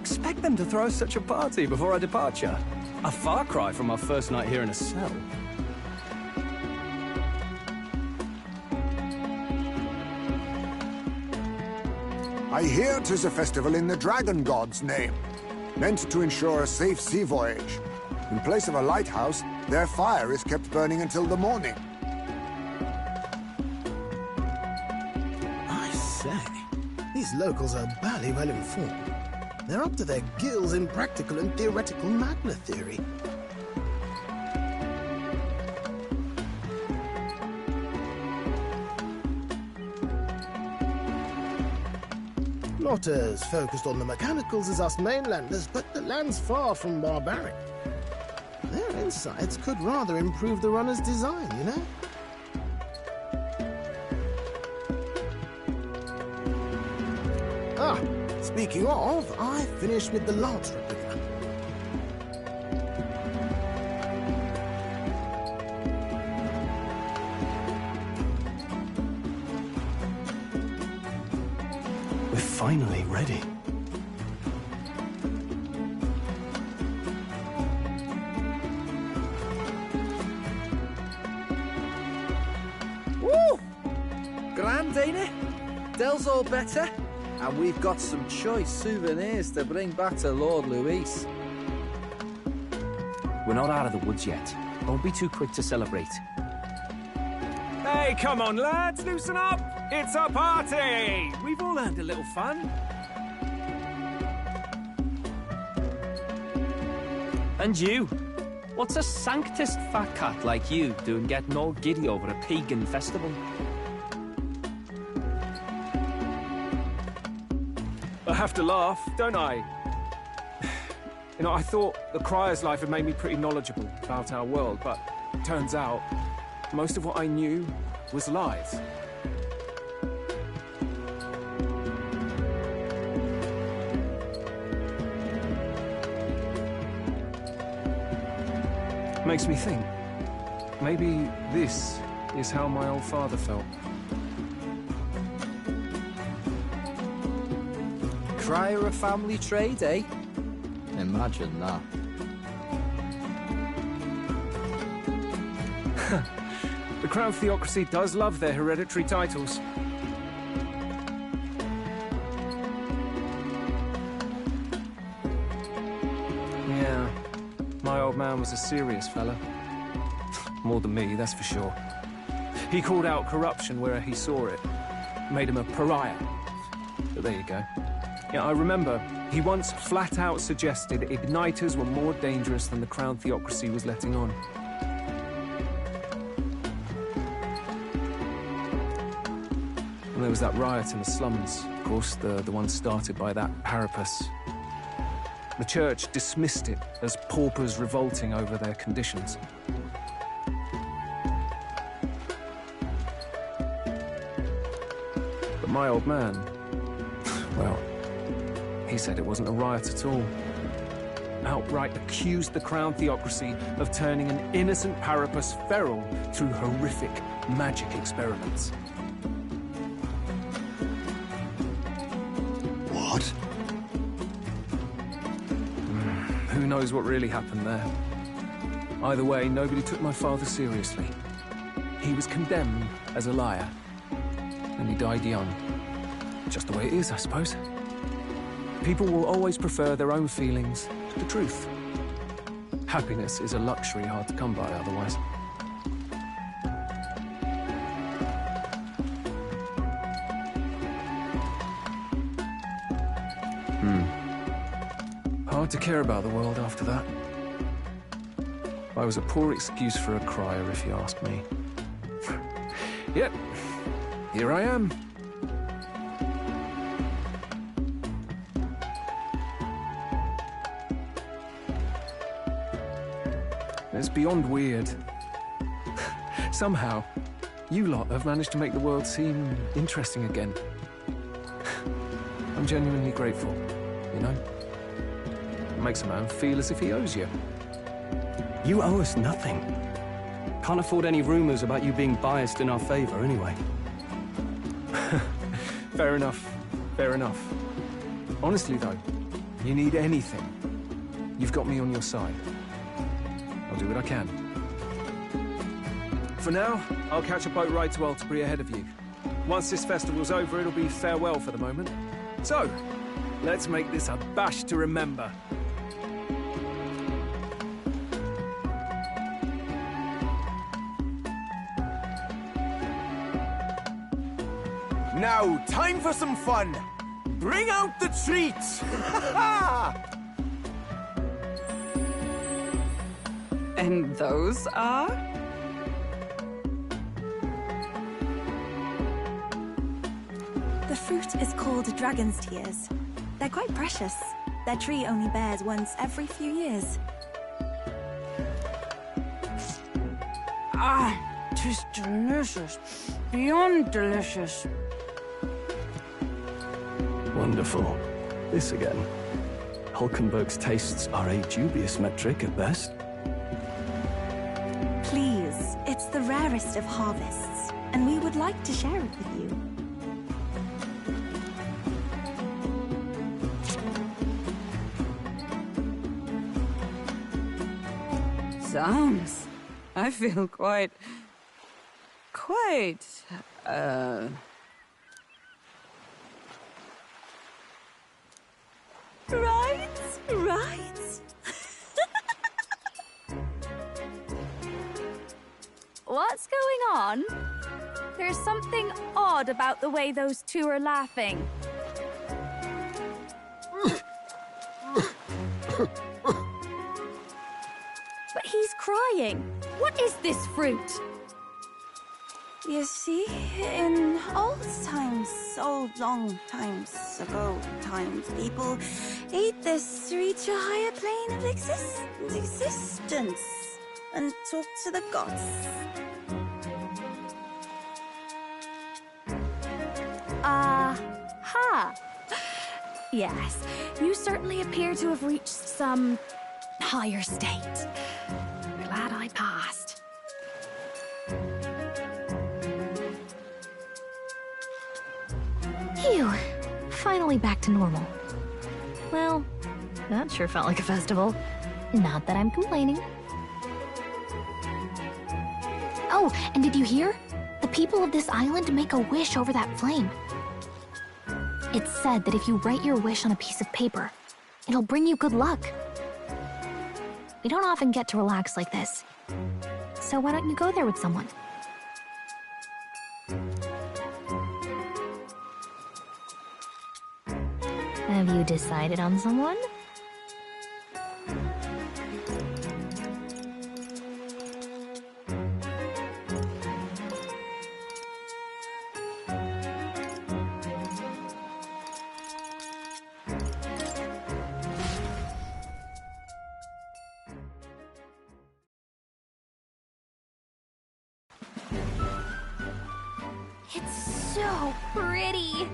expect them to throw such a party before our departure? A far cry from our first night here in a cell. I hear 'tis a festival in the Dragon God's name, meant to ensure a safe sea voyage. In place of a lighthouse, their fire is kept burning until the morning. I say, these locals are barely well informed. They're up to their gills in practical and theoretical Magna theory. Not as focused on the mechanicals as us mainlanders, but the land's far from barbaric. Their insights could rather improve the runner's design, you know? Ah, speaking of, I finished with the lance replica. We're finally ready. Woo! Grand, ain't it? Dell's all better, and we've got some choice souvenirs to bring back to Lord Luis. We're not out of the woods yet. Don't be too quick to celebrate. Hey, come on, lads, loosen up! It's a party! We've all earned a little fun. And you? What's a sanctist fat cat like you doing getting all giddy over a pagan festival? I have to laugh, don't I? You know, I thought the Crier's life had made me pretty knowledgeable about our world, but turns out most of what I knew was lies. Makes me think, maybe this is how my old father felt. Crier a family trade, eh? Imagine that. The Crown Theocracy does love their hereditary titles. Yeah, my old man was a serious fella. More than me, that's for sure. He called out corruption where he saw it. Made him a pariah. But there you go. Yeah, I remember he once flat out suggested igniters were more dangerous than the Crown Theocracy was letting on. And there was that riot in the slums, of course, the one started by that Parapus. The church dismissed it as paupers revolting over their conditions. But my old man, well, he said it wasn't a riot at all. Outright accused the Crown Theocracy of turning an innocent Parapus feral through horrific magic experiments. What? Who knows what really happened there? Either way, nobody took my father seriously. He was condemned as a liar, and he died young. Just the way it is, I suppose. People will always prefer their own feelings to the truth. Happiness is a luxury hard to come by otherwise. Hard to care about the world after that. I was a poor excuse for a crier, if you ask me. Yep, here I am. It's beyond weird. Somehow, you lot have managed to make the world seem interesting again. I'm genuinely grateful, you know? It makes a man feel as if he owes you. You owe us nothing. Can't afford any rumors about you being biased in our favor, anyway. Fair enough. Fair enough. Honestly, though, You need anything, you've got me on your side. I'll do what I can. For now, I'll catch a boat ride to Altabury ahead of you. Once this festival's over, it'll be farewell for the moment. So, let's make this a bash to remember. Now, time for some fun. Bring out the treats! And those are? The fruit is called dragon's tears. They're quite precious. Their tree only bears once every few years. Ah, 'tis delicious. Beyond delicious. Wonderful. This again. Hulkenberg's tastes are a dubious metric at best. Please, it's the rarest of harvests, and we would like to share it with you. Zounds. I feel quite... Right. What's going on? There's something odd about the way those two are laughing. But he's crying. What is this fruit? You see, in old times, so long times ago, people ate this to reach a higher plane of existence and talk to the gods. Aha! Yes, you certainly appear to have reached some higher state. Glad I passed. Phew. Finally back to normal. Well, that sure felt like a festival. Not that I'm complaining. Oh, and did you hear? The people of this island make a wish over that flame. It's said that if you write your wish on a piece of paper, it'll bring you good luck. We don't often get to relax like this. So why don't you go there with someone? Have you decided on someone? It's so pretty.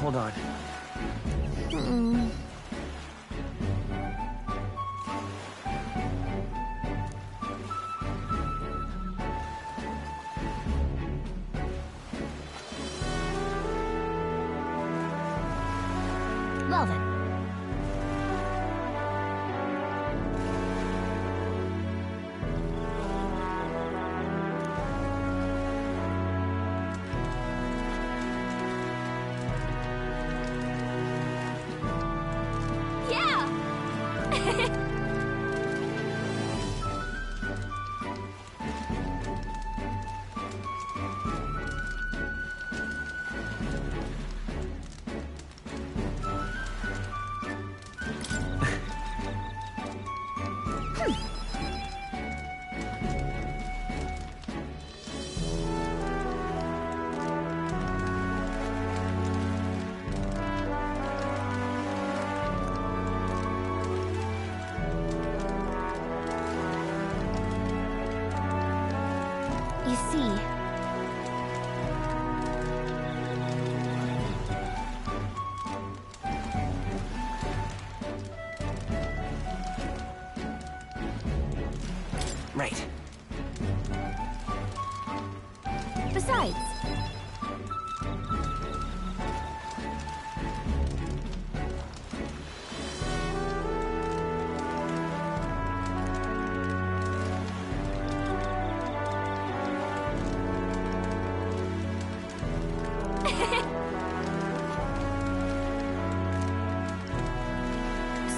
Hold on. Well then. Right. Besides,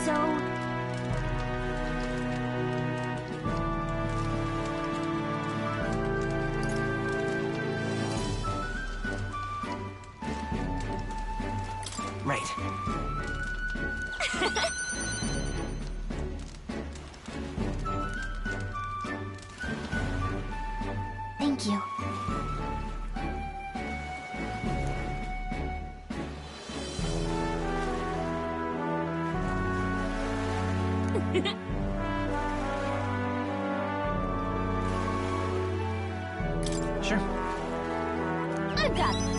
so Right. thank you. Sure. I've got this.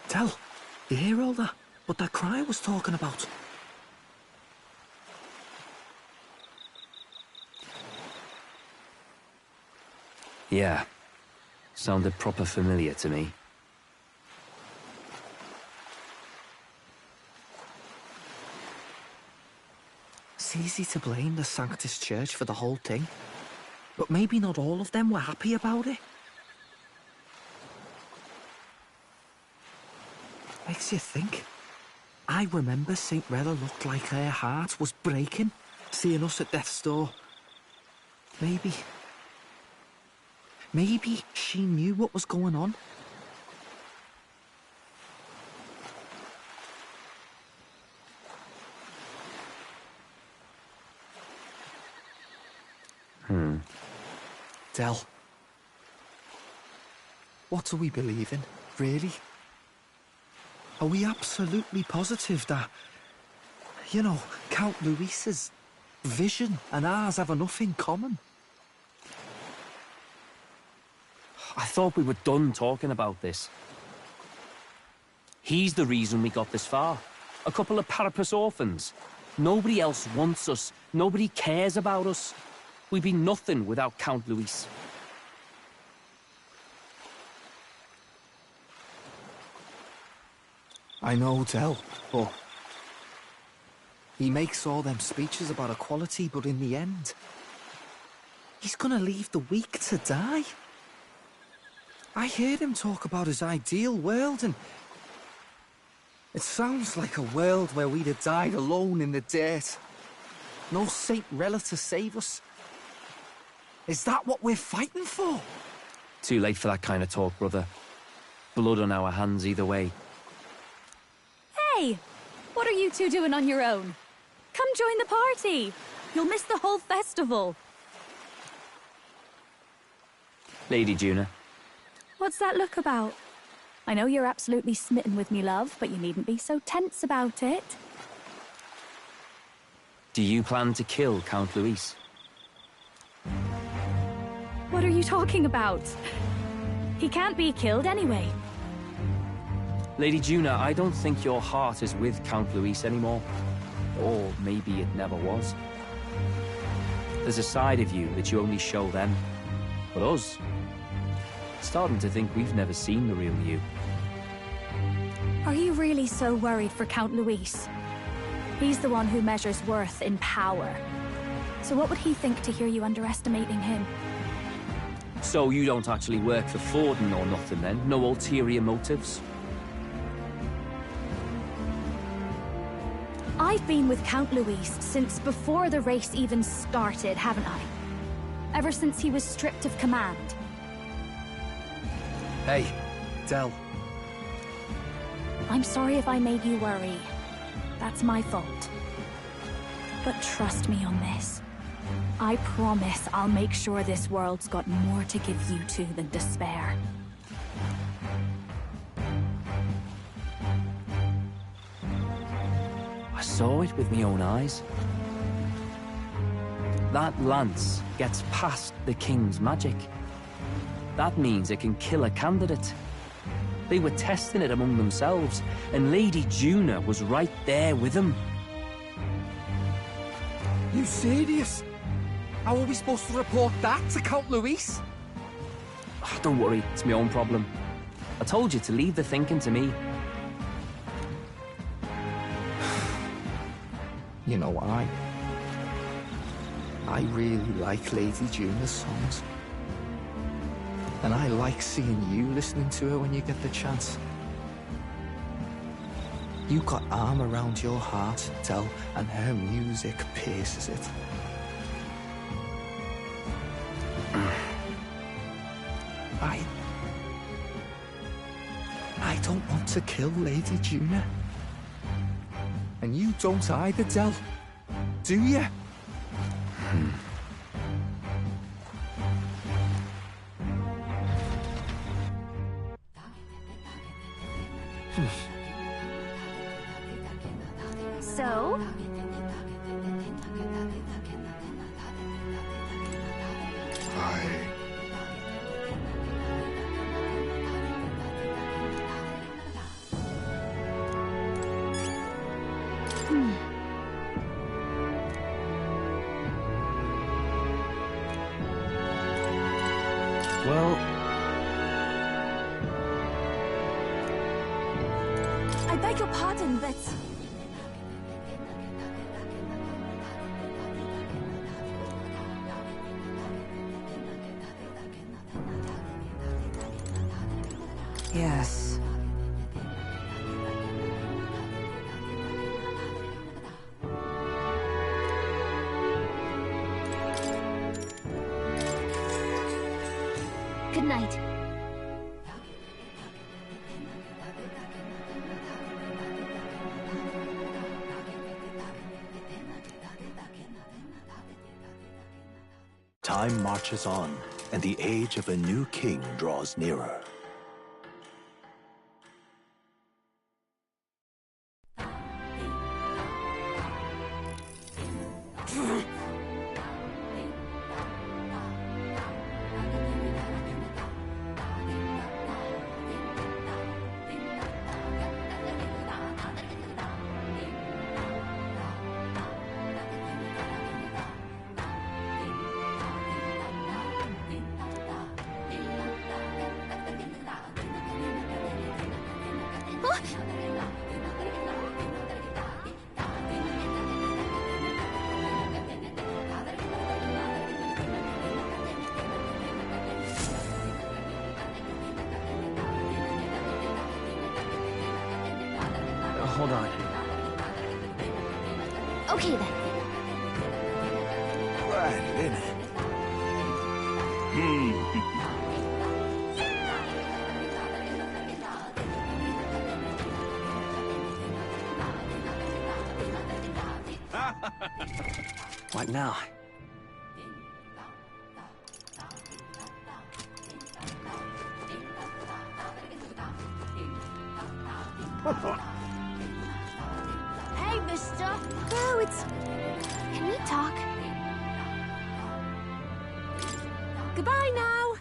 Tell, you hear all that? What that cry was talking about? Yeah. Sounded proper familiar to me. It's easy to blame the Sanctus Church for the whole thing. But maybe not all of them were happy about it. Makes you think. I remember St. Rella looked like her heart was breaking, seeing us at death's door. Maybe she knew what was going on. Del, what do we believe in, really? Are we absolutely positive that, you know, Count Luis's vision and ours have enough in common? I thought we were done talking about this. He's the reason we got this far. A couple of Parapus orphans. Nobody else wants us. Nobody cares about us. We'd be nothing without Count Luis. I know, Del, but he makes all them speeches about equality, but in the end, he's gonna leave the weak to die. I heard him talk about his ideal world, and it sounds like a world where we'd have died alone in the dirt. No Saint Rella to save us. Is that what we're fighting for? Too late for that kind of talk, brother. Blood on our hands either way. Hey! What are you two doing on your own? Come join the party! You'll miss the whole festival. Lady Juna. What's that look about? I know you're absolutely smitten with me, love, but you needn't be so tense about it. Do you plan to kill Count Luis? What are you talking about? He can't be killed anyway. Lady Juna, I don't think your heart is with Count Luis anymore. Or maybe it never was. There's a side of you that you only show them. But us, starting to think we've never seen the real you. Are you really so worried for Count Luis? He's the one who measures worth in power. So what would he think to hear you underestimating him? So you don't actually work for Forden or nothing then? No ulterior motives? I've been with Count Luis since before the race even started, haven't I? Ever since he was stripped of command. Hey, Del. I'm sorry if I made you worry. That's my fault. But trust me on this. I promise I'll make sure this world's got more to give you two than despair. I saw it with my own eyes. That lance gets past the king's magic. That means it can kill a candidate. They were testing it among themselves, and Lady Juna was right there with them. You serious? How are we supposed to report that to Count Luis? Oh, don't worry, it's my own problem. I told you to leave the thinking to me. You know why? I really like Lady Juna's songs. And I like seeing you listening to her when you get the chance. You got arm around your heart, Del, and her music pierces it. I don't want to kill Lady Juna. And you don't either, Del. Do you? So? Well, I beg your pardon, but... Yes. Good night. Time marches on, and the age of a new king draws nearer. hold on. Okay then. Right in it. What now? Hey, mister. No, it's... Can we talk? Goodbye now.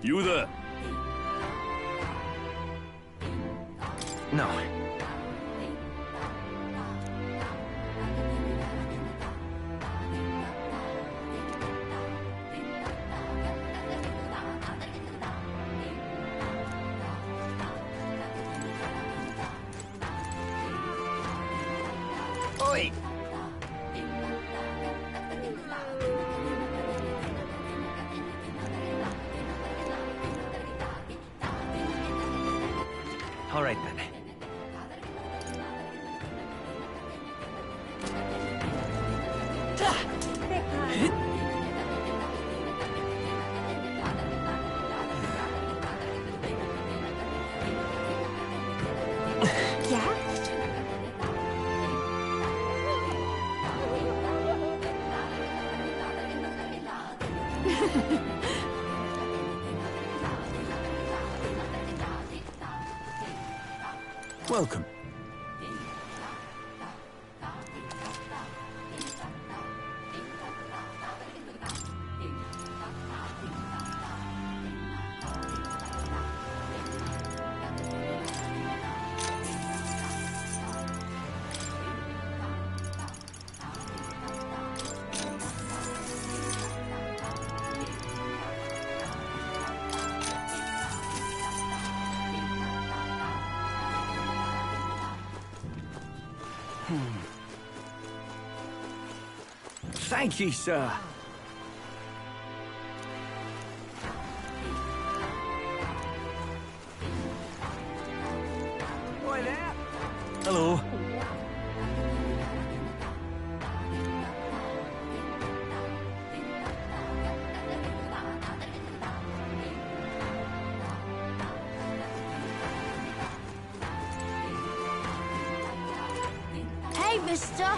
You there? No. Oi! All right, then. Welcome. Thank you, sir. Boy there. Hello. Hey, mister.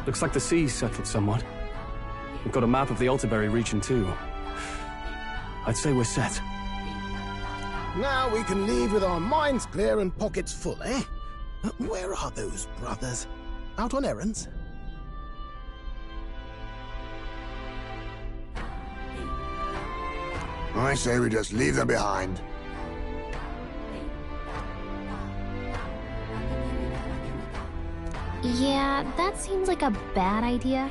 Looks like the sea's settled somewhat. We've got a map of the Altaberry region too. I'd say we're set. Now we can leave with our minds clear and pockets full, eh? Where are those brothers? Out on errands? I say we just leave them behind. Yeah, that seems like a bad idea.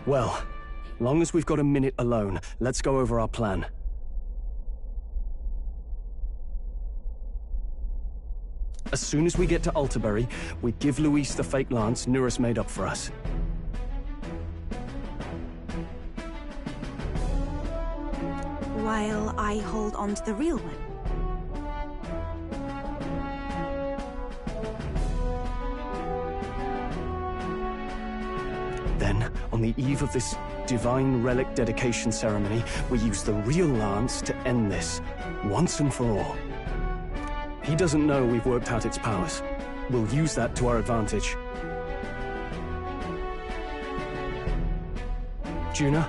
Well, long as we've got a minute alone, let's go over our plan. As soon as we get to Altaberry, we give Luis the fake lance Nurus made up for us. While I hold on to the real one. Then, on the eve of this divine relic dedication ceremony, we use the real lance to end this, once and for all. He doesn't know we've worked out its powers. We'll use that to our advantage. Juna,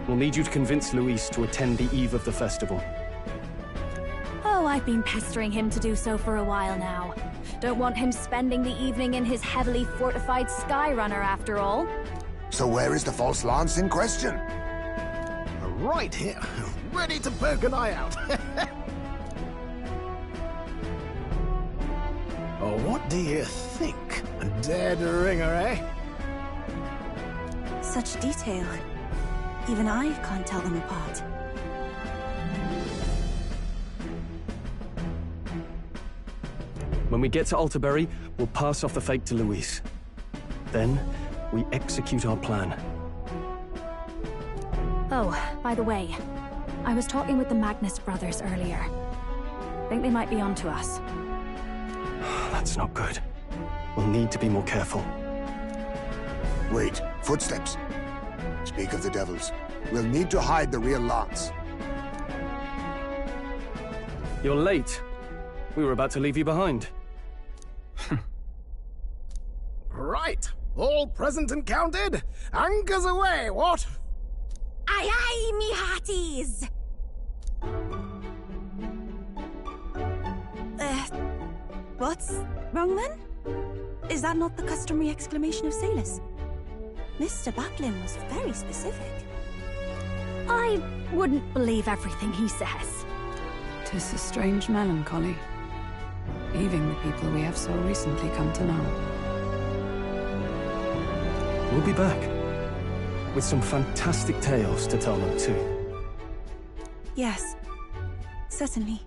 we'll need you to convince Luis to attend the eve of the festival. Oh, I've been pestering him to do so for a while now. Don't want him spending the evening in his heavily fortified Skyrunner after all. So where is the false lance in question? Right here, ready to poke an eye out. Oh, what do you think? A dead ringer, eh? Such detail. Even I can't tell them apart. When we get to Altaberry, we'll pass off the fake to Luis. Then, we execute our plan. Oh, by the way, I was talking with the Magnus brothers earlier. Think they might be onto us. That's not good. We'll need to be more careful. Wait, footsteps. Speak of the devils. We'll need to hide the real lance. You're late. We were about to leave you behind. Right. All present and counted? Anchors away, what? Aye, aye, me hearties! What's wrong then? Is that not the customary exclamation of sailors? Mr. Buckland was very specific. I wouldn't believe everything he says. 'Tis a strange melancholy, leaving the people we have so recently come to know. We'll be back with some fantastic tales to tell them too. Yes, certainly.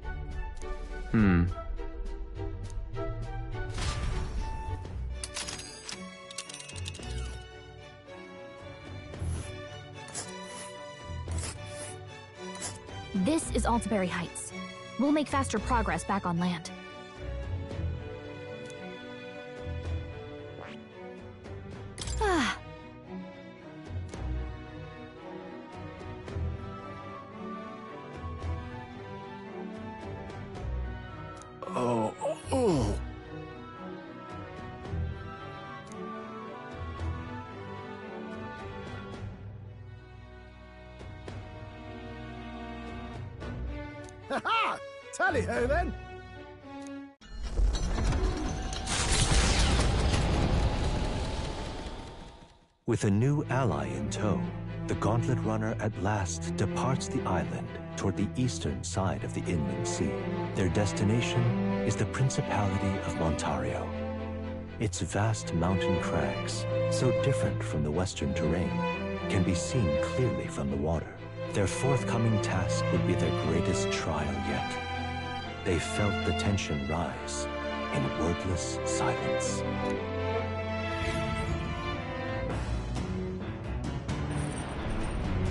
This is Altaberry Heights. We'll make faster progress back on land. Ah. Oh. Ha-ha! Tally-ho, then! With a new ally in tow, the Gauntlet Runner at last departs the island toward the eastern side of the inland sea. Their destination is the Principality of Montario. Its vast mountain crags, so different from the western terrain, can be seen clearly from the water. Their forthcoming task would be their greatest trial yet. They felt the tension rise in wordless silence.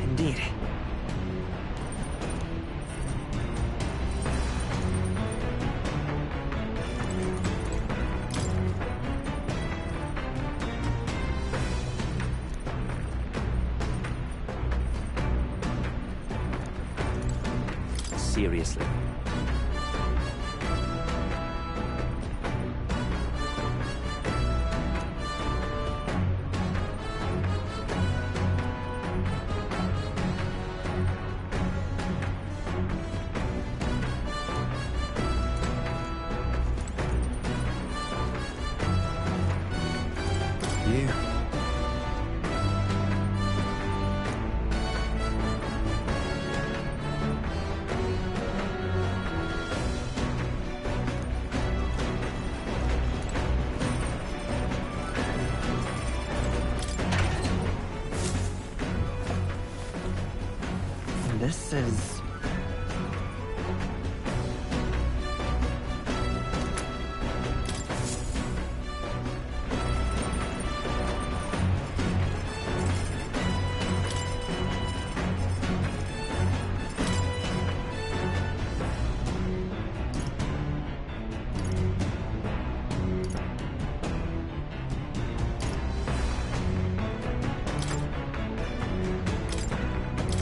Indeed. Seriously. You. This is...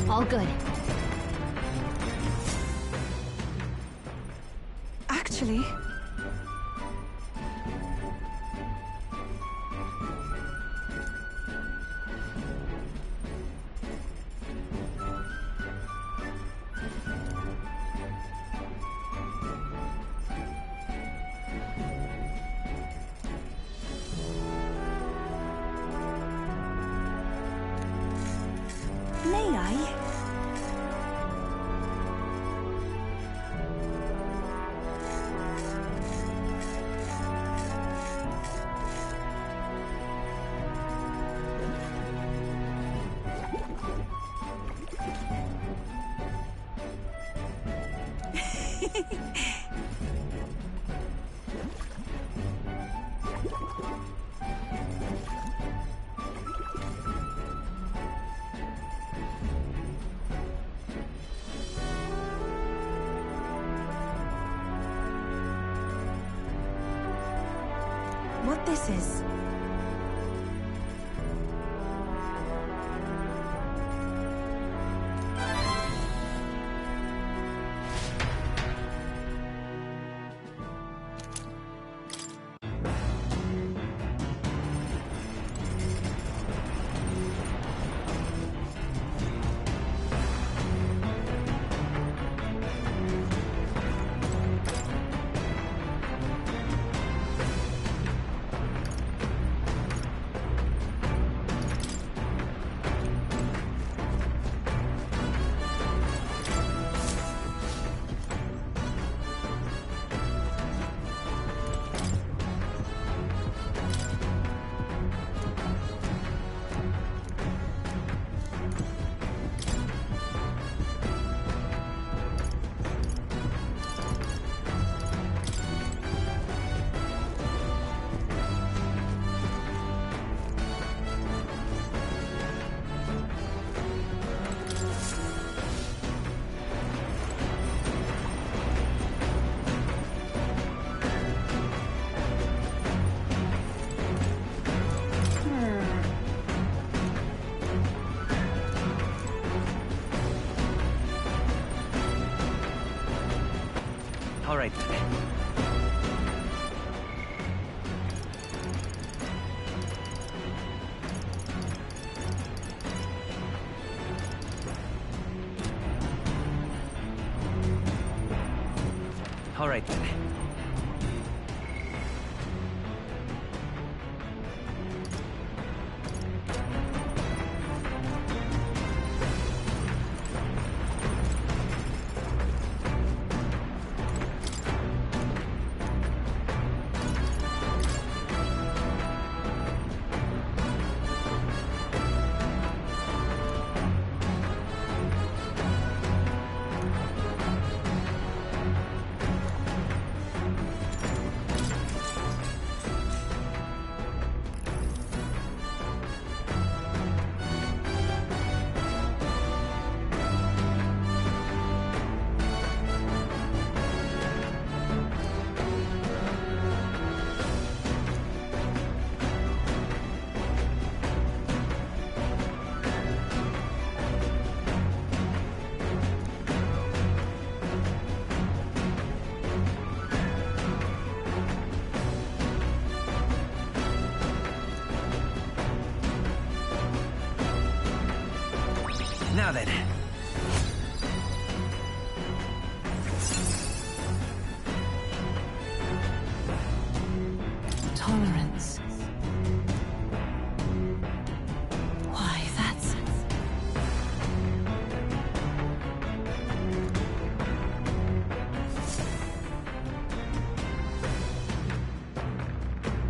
All good. Actually... May I? What this is? All right. All right then. Now then. Tolerance. Why, that's...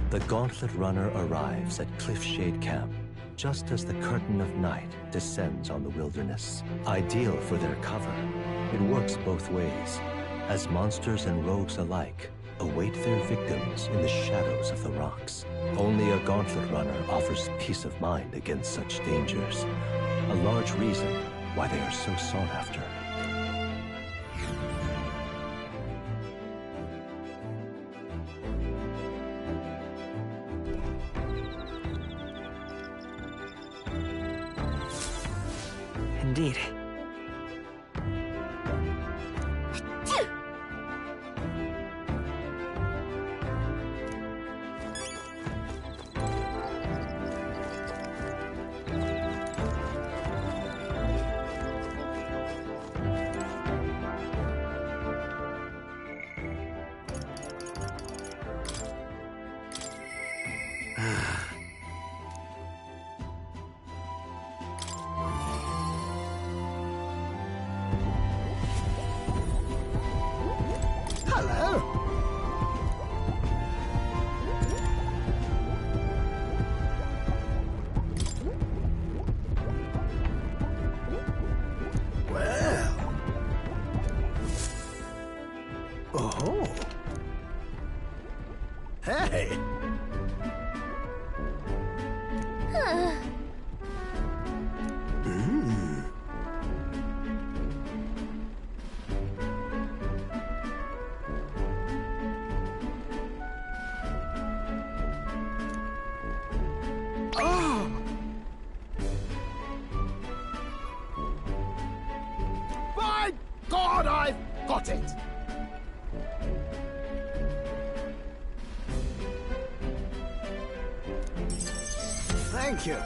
The Gauntlet Runner arrives at Cliffshade Camp just as the curtain of night descends on the wilderness. Ideal for their cover, it works both ways, as monsters and rogues alike await their victims in the shadows of the rocks. Only a Gauntlet Runner offers peace of mind against such dangers, a large reason why they are so sought after. Indeed. Oh. Hey. Oh. By God, I've got it. Thank you.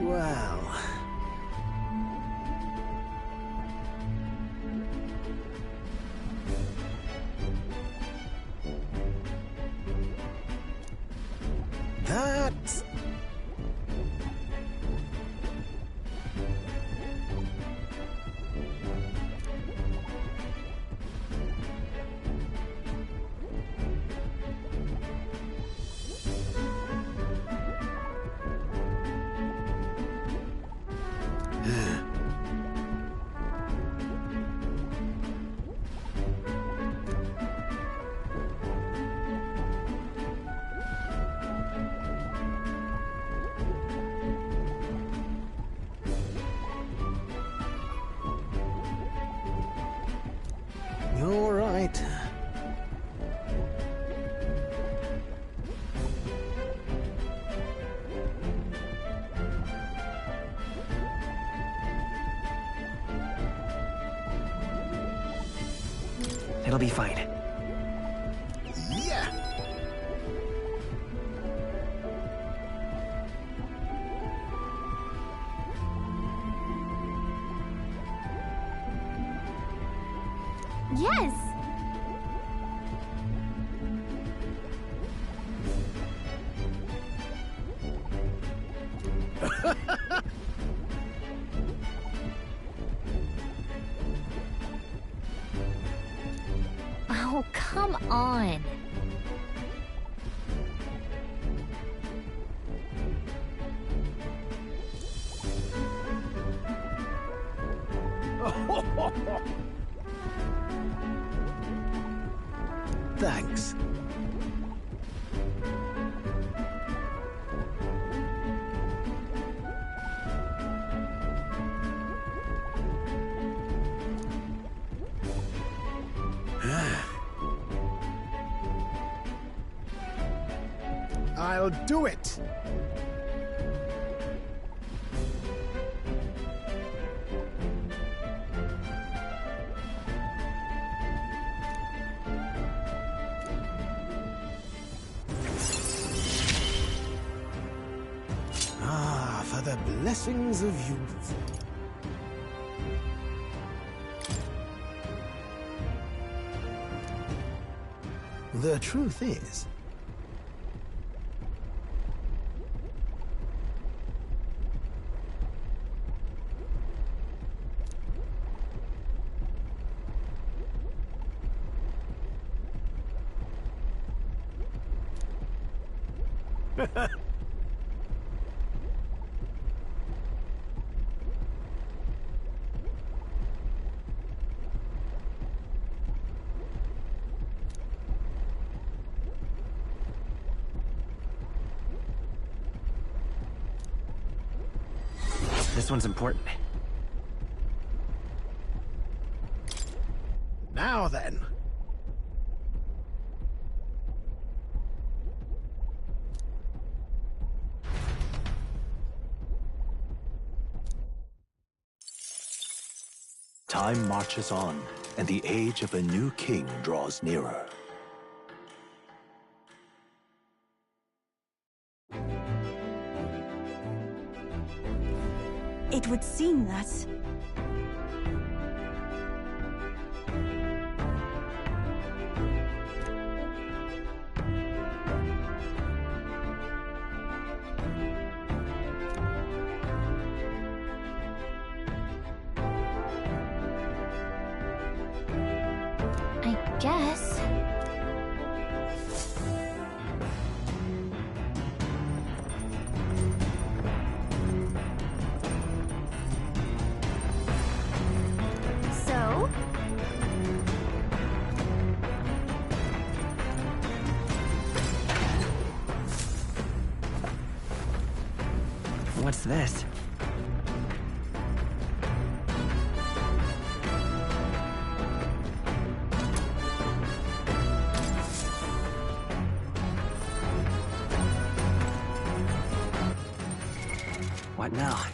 Well... That's... All right. It'll be fine. Yeah. Yes! Oh, come on. Thanks. I'll do it. For the blessings of youth. The truth is, This one's important. now then. Time marches on, and the age of a new king draws nearer. It would seem that... I guess. So? What's this? What now?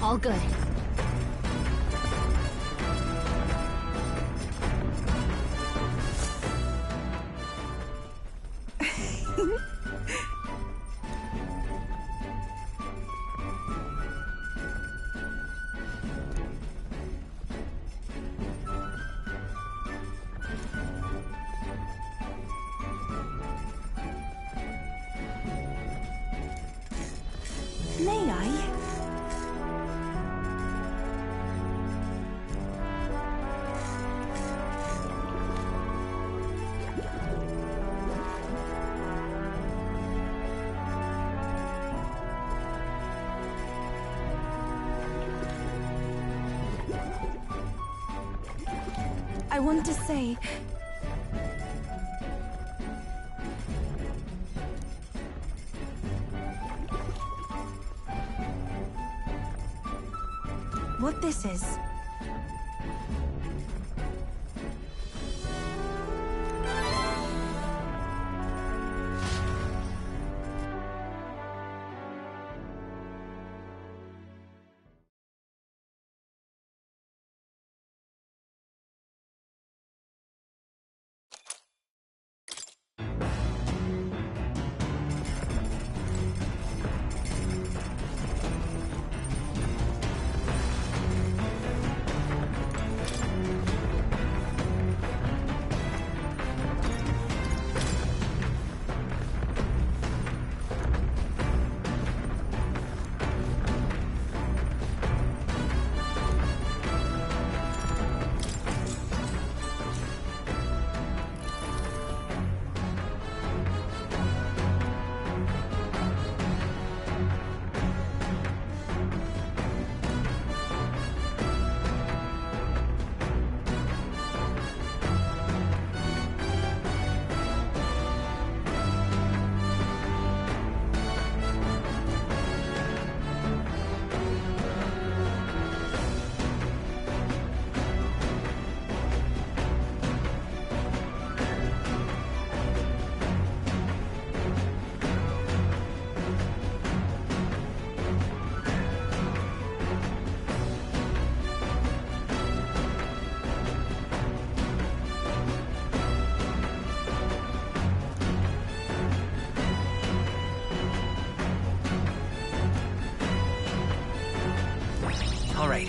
All good. May I? I want to say... what this is. All right.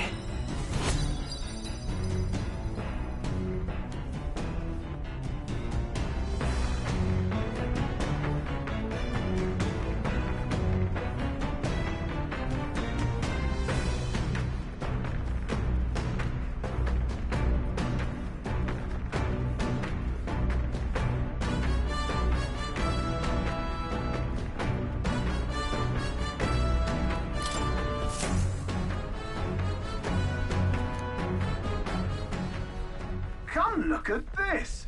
Come look at this!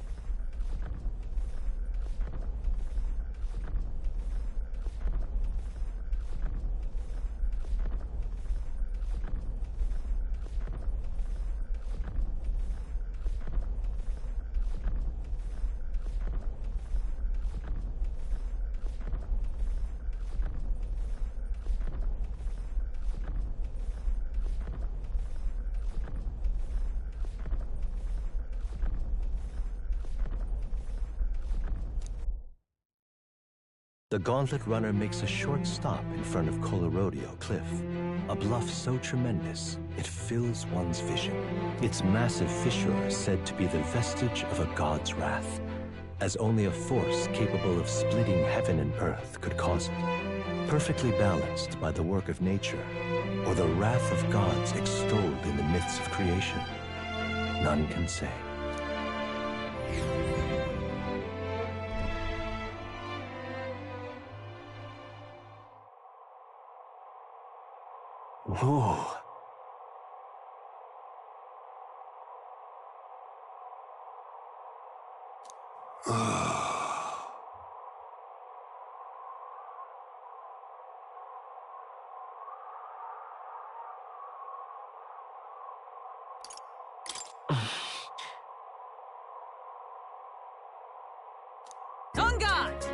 The Gauntlet Runner makes a short stop in front of Colorodeo Cliff, a bluff so tremendous it fills one's vision. Its massive fissure is said to be the vestige of a god's wrath, as only a force capable of splitting heaven and earth could cause it. Perfectly balanced by the work of nature, or the wrath of gods extolled in the myths of creation, none can say. Whoa. On guard!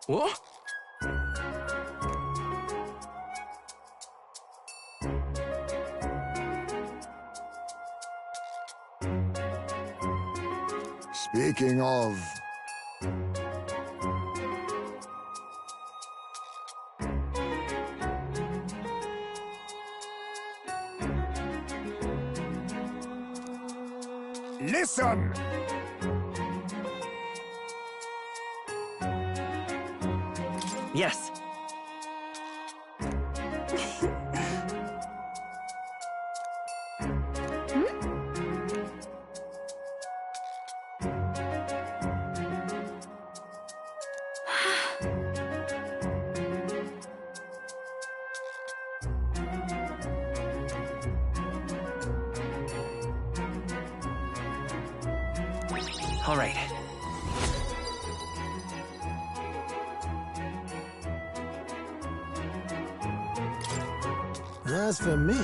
What? Speaking of... Listen! Yes. All right. As for me...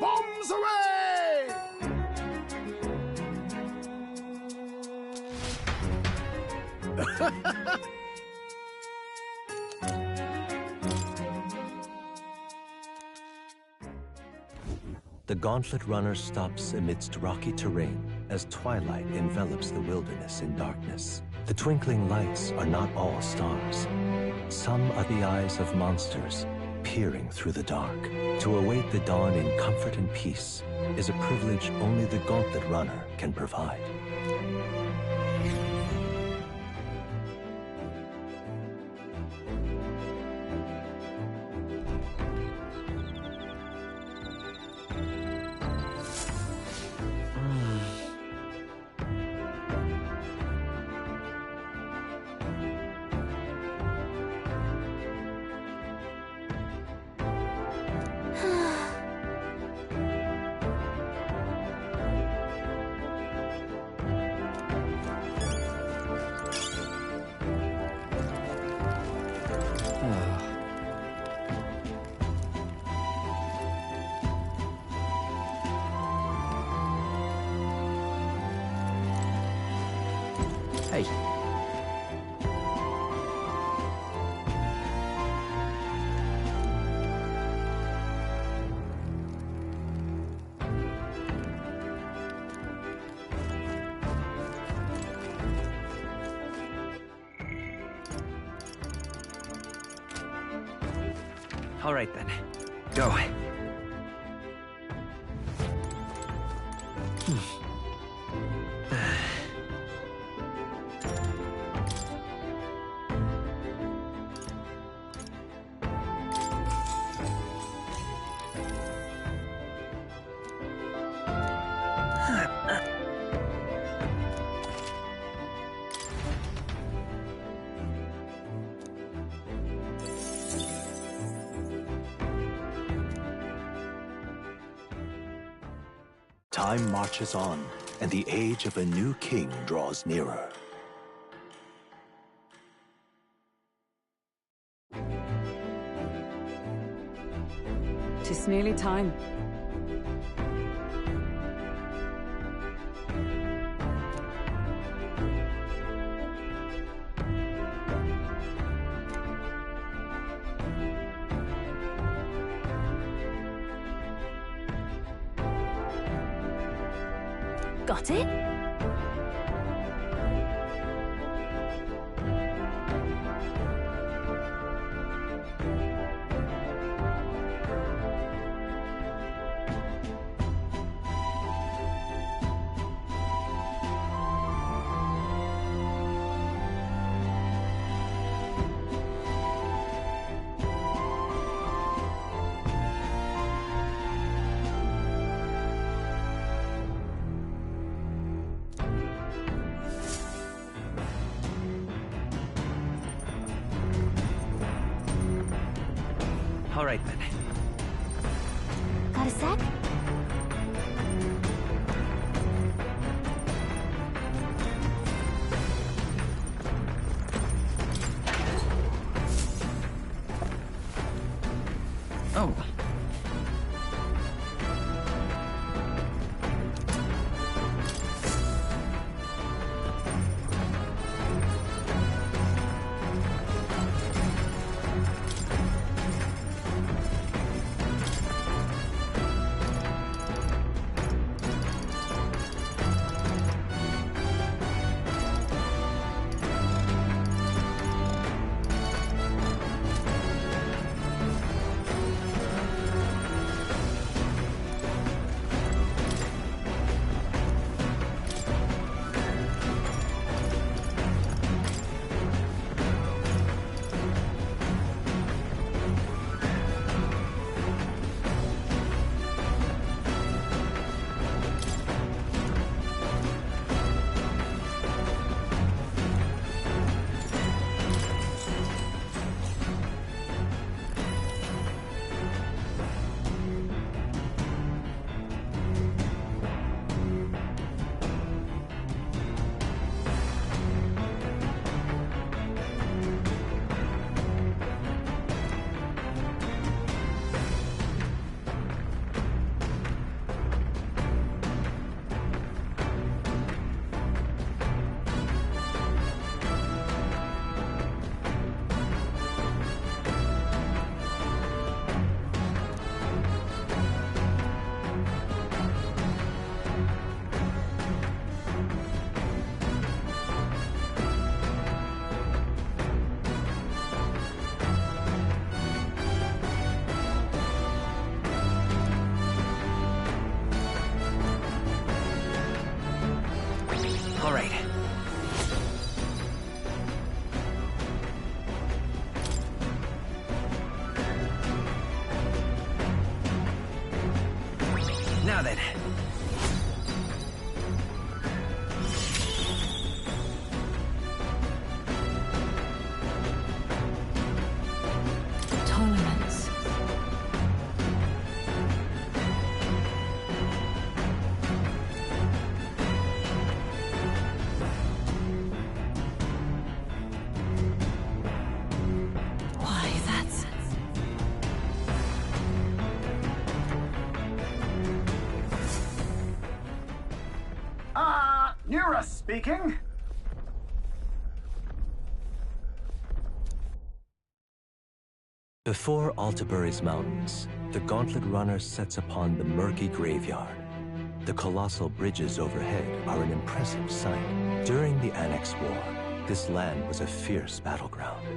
Bombs away! The Gauntlet Runner stops amidst rocky terrain as twilight envelops the wilderness in darkness. The twinkling lights are not all stars. Some are the eyes of monsters peering through the dark. To await the dawn in comfort and peace is a privilege only the Gauntlet Runner can provide. Hey. All right then. Go. Time marches on, and the age of a new king draws nearer. Tis nearly time. Got it? All right then. Got a sec? Oh. All right. Now then. Tournaments. Why, that's... Nura speaking. Before Altabury's mountains, the Gauntlet Runner sets upon the murky graveyard. The colossal bridges overhead are an impressive sight. During the Annex War, this land was a fierce battleground.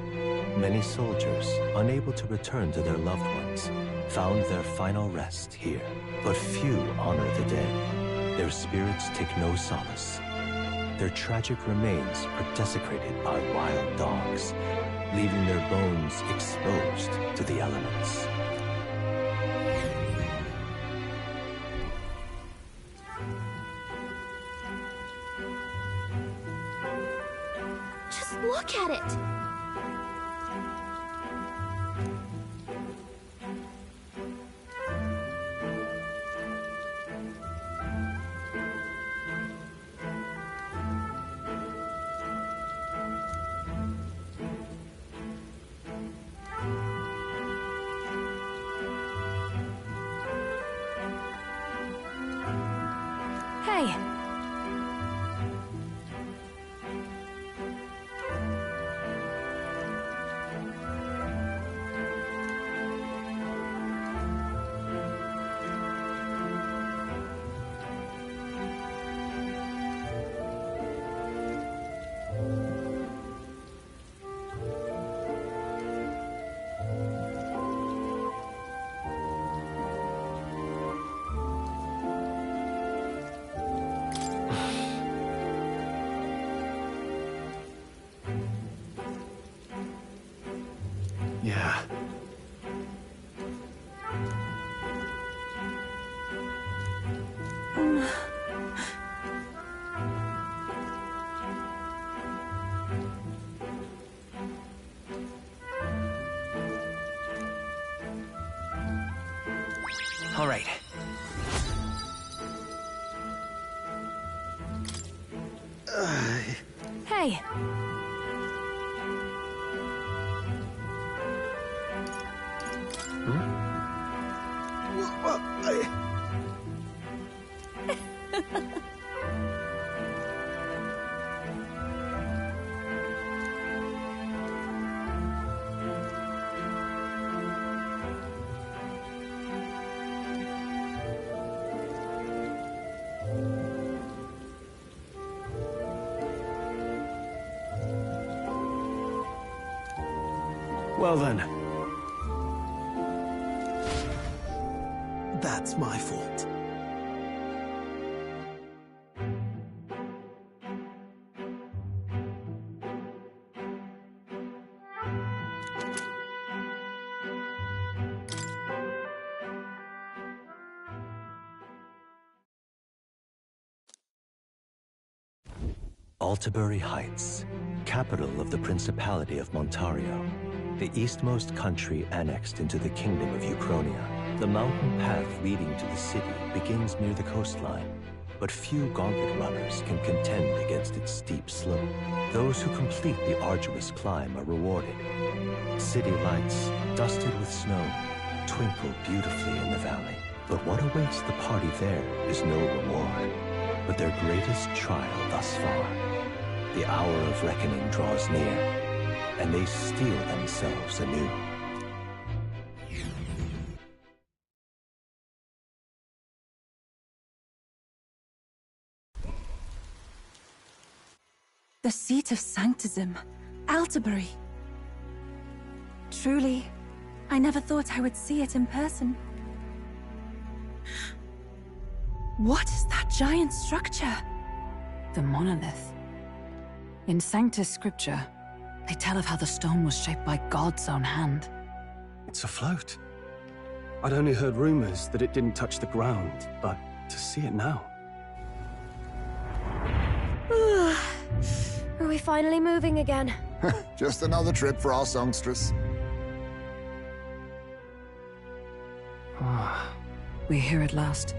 Many soldiers, unable to return to their loved ones, found their final rest here. But few honor the dead. Their spirits take no solace. Their tragic remains are desecrated by wild dogs, leaving their bones exposed to the elements. Just look at it! Hey! Yeah. All right. Hey! Well then. That's my fault. Altabury Heights, capital of the Principality of Montario, the eastmost country annexed into the Kingdom of Uchronia. The mountain path leading to the city begins near the coastline, but few gauntlet runners can contend against its steep slope. Those who complete the arduous climb are rewarded. City lights, dusted with snow, twinkle beautifully in the valley. But what awaits the party there is no reward, but their greatest trial thus far. The hour of reckoning draws near, and they steel themselves anew. The seat of Sanctism, Altabury. Truly, I never thought I would see it in person. What is that giant structure? The monolith. In Sanctus Scripture, they tell of how the stone was shaped by God's own hand. It's afloat. I'd only heard rumors that it didn't touch the ground, but to see it now. Are we finally moving again? Just another trip for our songstress. We're here at last.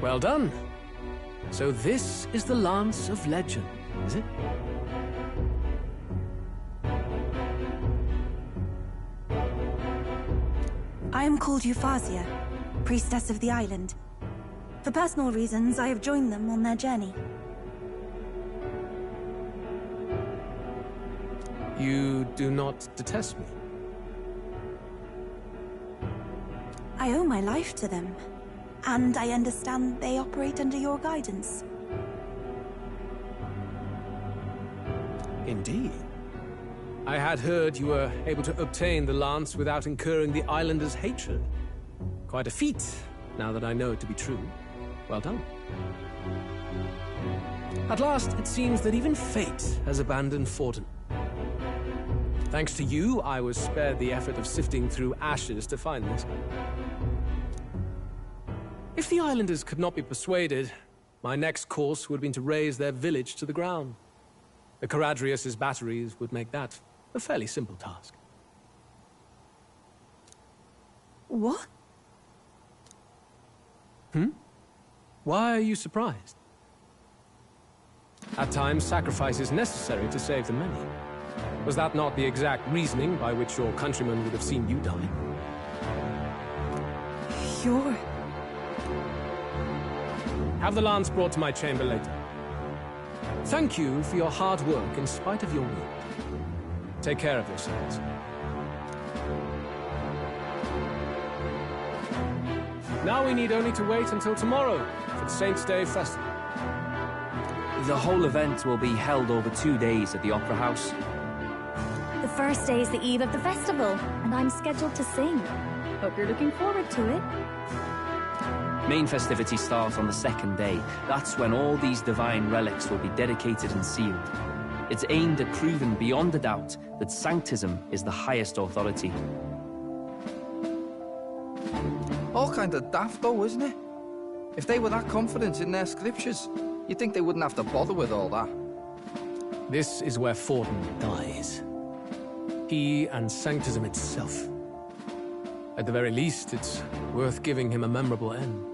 Well done. So this is the Lance of Legend, is it? I am called Euphausia, priestess of the island. For personal reasons, I have joined them on their journey. You do not detest me? I owe my life to them, and I understand they operate under your guidance. Indeed. I had heard you were able to obtain the lance without incurring the islanders' hatred. Quite a feat, now that I know it to be true. Well done. At last, it seems that even fate has abandoned Forden. Thanks to you, I was spared the effort of sifting through ashes to find this. If the islanders could not be persuaded, my next course would have been to raze their village to the ground. The Caradrius' batteries would make that a fairly simple task. What? Why are you surprised? At times, sacrifice is necessary to save the many. Was that not the exact reasoning by which your countrymen would have seen you die? You're... Have the lance brought to my chamber later. Thank you for your hard work in spite of your wound. Take care of yourselves. Now we need only to wait until tomorrow for the Saints' Day Festival. The whole event will be held over 2 days at the Opera House. The first day is the eve of the festival, and I'm scheduled to sing. Hope you're looking forward to it. Main festivities start on the second day. That's when all these divine relics will be dedicated and sealed. It's aimed at proving beyond a doubt that Sanctism is the highest authority. All kind of daft though, isn't it? If they were that confident in their scriptures, you'd think they wouldn't have to bother with all that. This is where Forden dies. He and Sanctism itself. At the very least, it's worth giving him a memorable end.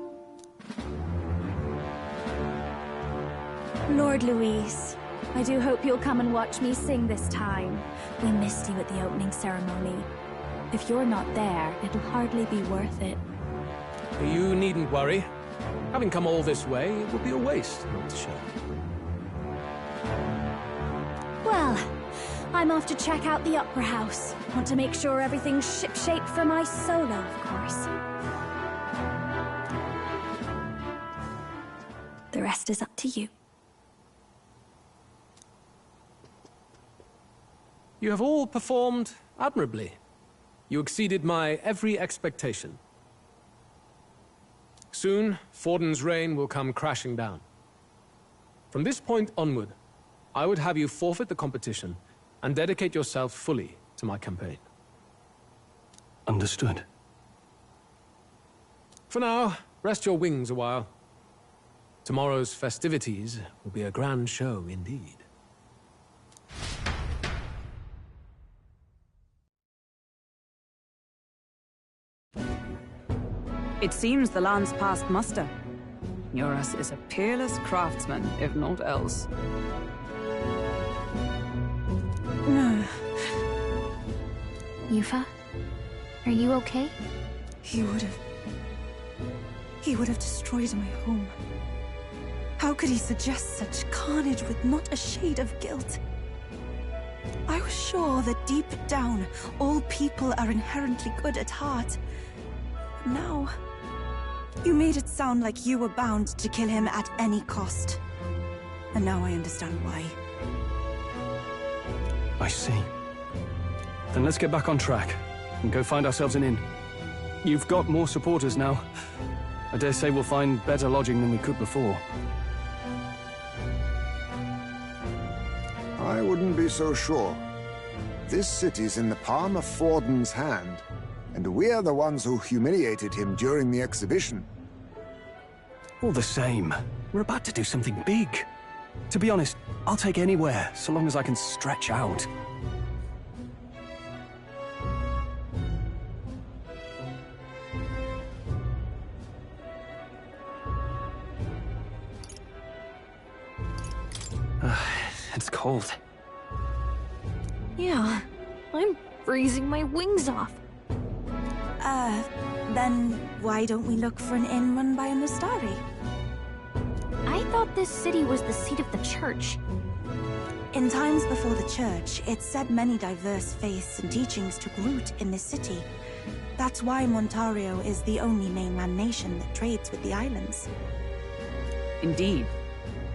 Lord Louis, I do hope you'll come and watch me sing this time. We missed you at the opening ceremony. If you're not there, it'll hardly be worth it. You needn't worry. Having come all this way, it would be a waste not to show. Well, I'm off to check out the Opera House. Want to make sure everything's shipshape for my solo, of course. The rest is up to you. You have all performed admirably. You exceeded my every expectation. Soon, Forden's reign will come crashing down. From this point onward, I would have you forfeit the competition and dedicate yourself fully to my campaign. Understood. For now, rest your wings a while. Tomorrow's festivities will be a grand show indeed. It seems the lance passed muster. Eurus is a peerless craftsman, if not else. No. Yufa? Are you okay? He would have destroyed my home. How could he suggest such carnage with not a shade of guilt? I was sure that deep down, all people are inherently good at heart. Now, you made it sound like you were bound to kill him at any cost. And now I understand why. I see. Then let's get back on track and go find ourselves an inn. You've got more supporters now. I dare say we'll find better lodging than we could before. I wouldn't be so sure. This city's in the palm of Forden's hand, and we're the ones who humiliated him during the exhibition. All the same, we're about to do something big. To be honest, I'll take anywhere, so long as I can stretch out. It's cold. Yeah, I'm freezing my wings off. Then why don't we look for an inn run by a Mustari? I thought this city was the seat of the church. In times before the church, it said many diverse faiths and teachings took root in this city. That's why Montario is the only mainland nation that trades with the islands. Indeed.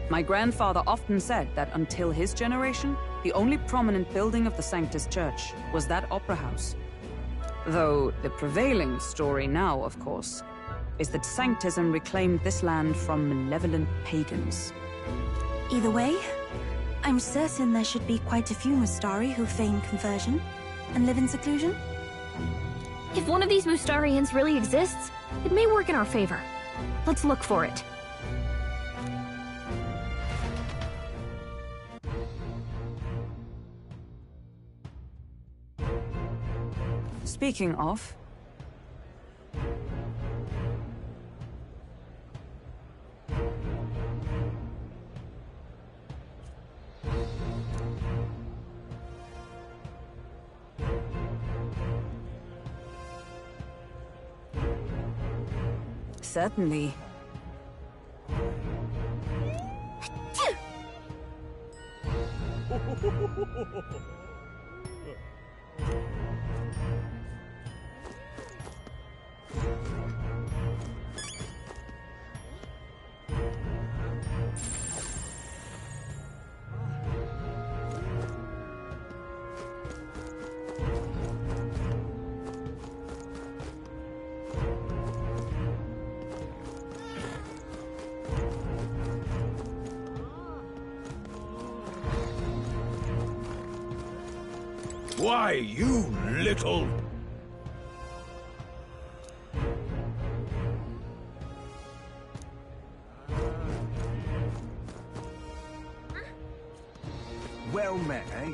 My grandfather often said that until his generation, the only prominent building of the Sanctus Church was that opera house. Though the prevailing story now, of course, is that Sanctism reclaimed this land from malevolent pagans. Either way, I'm certain there should be quite a few Mustari who feign conversion and live in seclusion. If one of these Mustarians really exists, it may work in our favor. Let's look for it. Speaking of... Certainly. Why, you little... Well met, eh?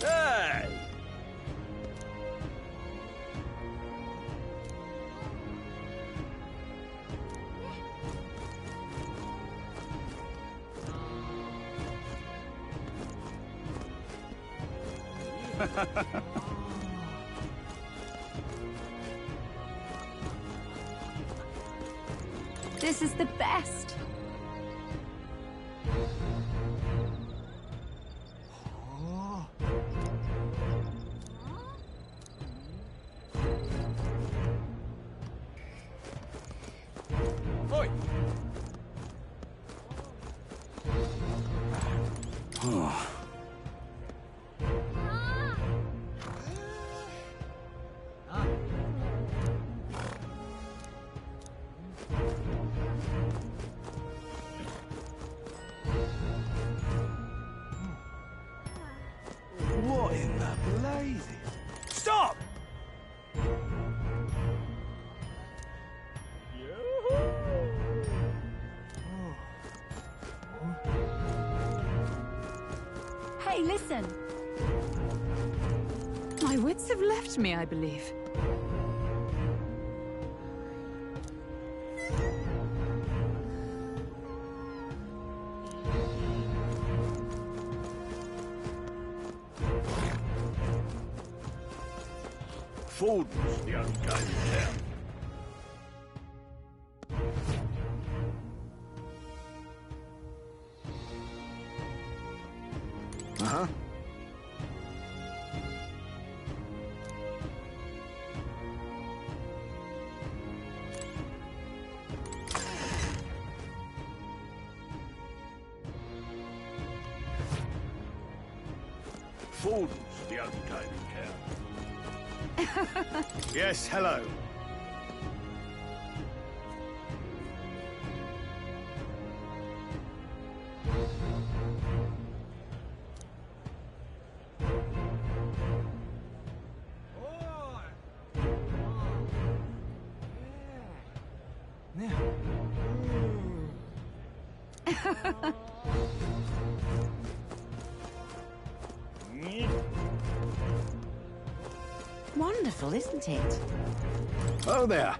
Hey! This is the best. Oi! What in the blazes? Stop! Hey, listen. My wits have left me, I believe. Ford's the only game in town. Uh-huh. Ford's the only game in town. Yes, hello. Wonderful, isn't it? Oh there.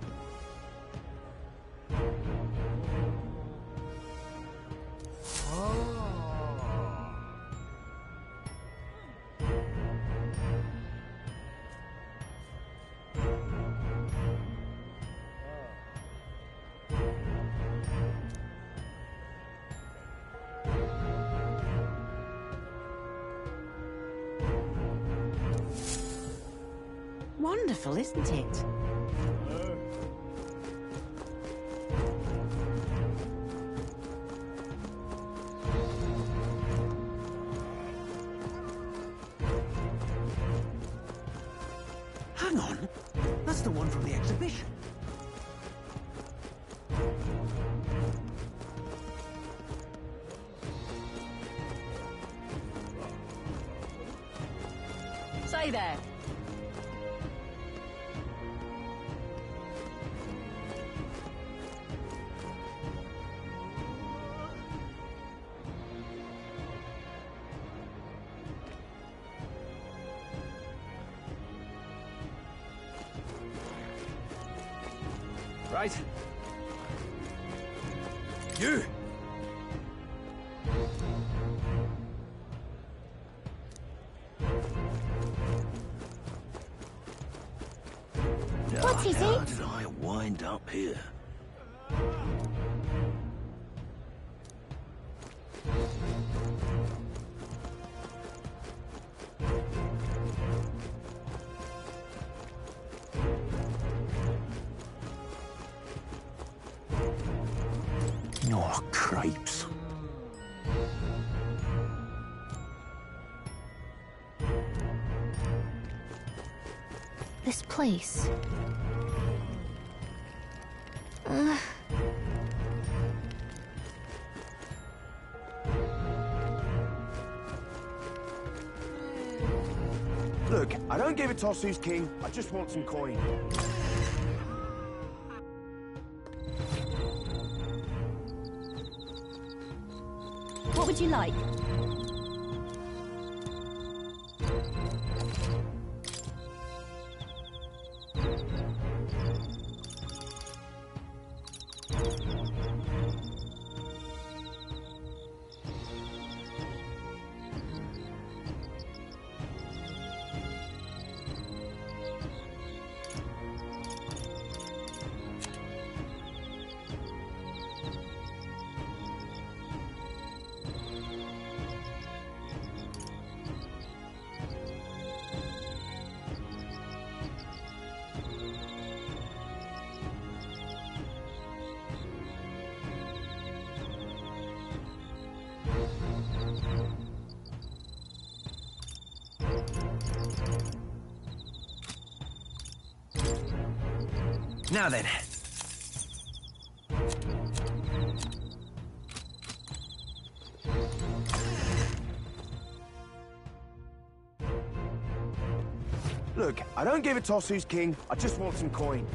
wonderful, isn't it? Hang on. That's the one from the exhibition. Say there. Right. You! What's he How say? did I wind up here? Oh, crepes. This place. Look, I don't give a toss who's king. I just want some coin. What would you like? Now then. Look, I don't give a toss who's king. I just want some coin.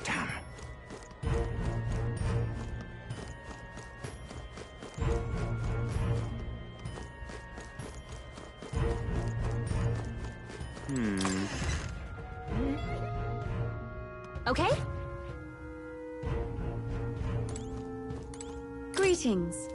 Damn. Okay? Greetings.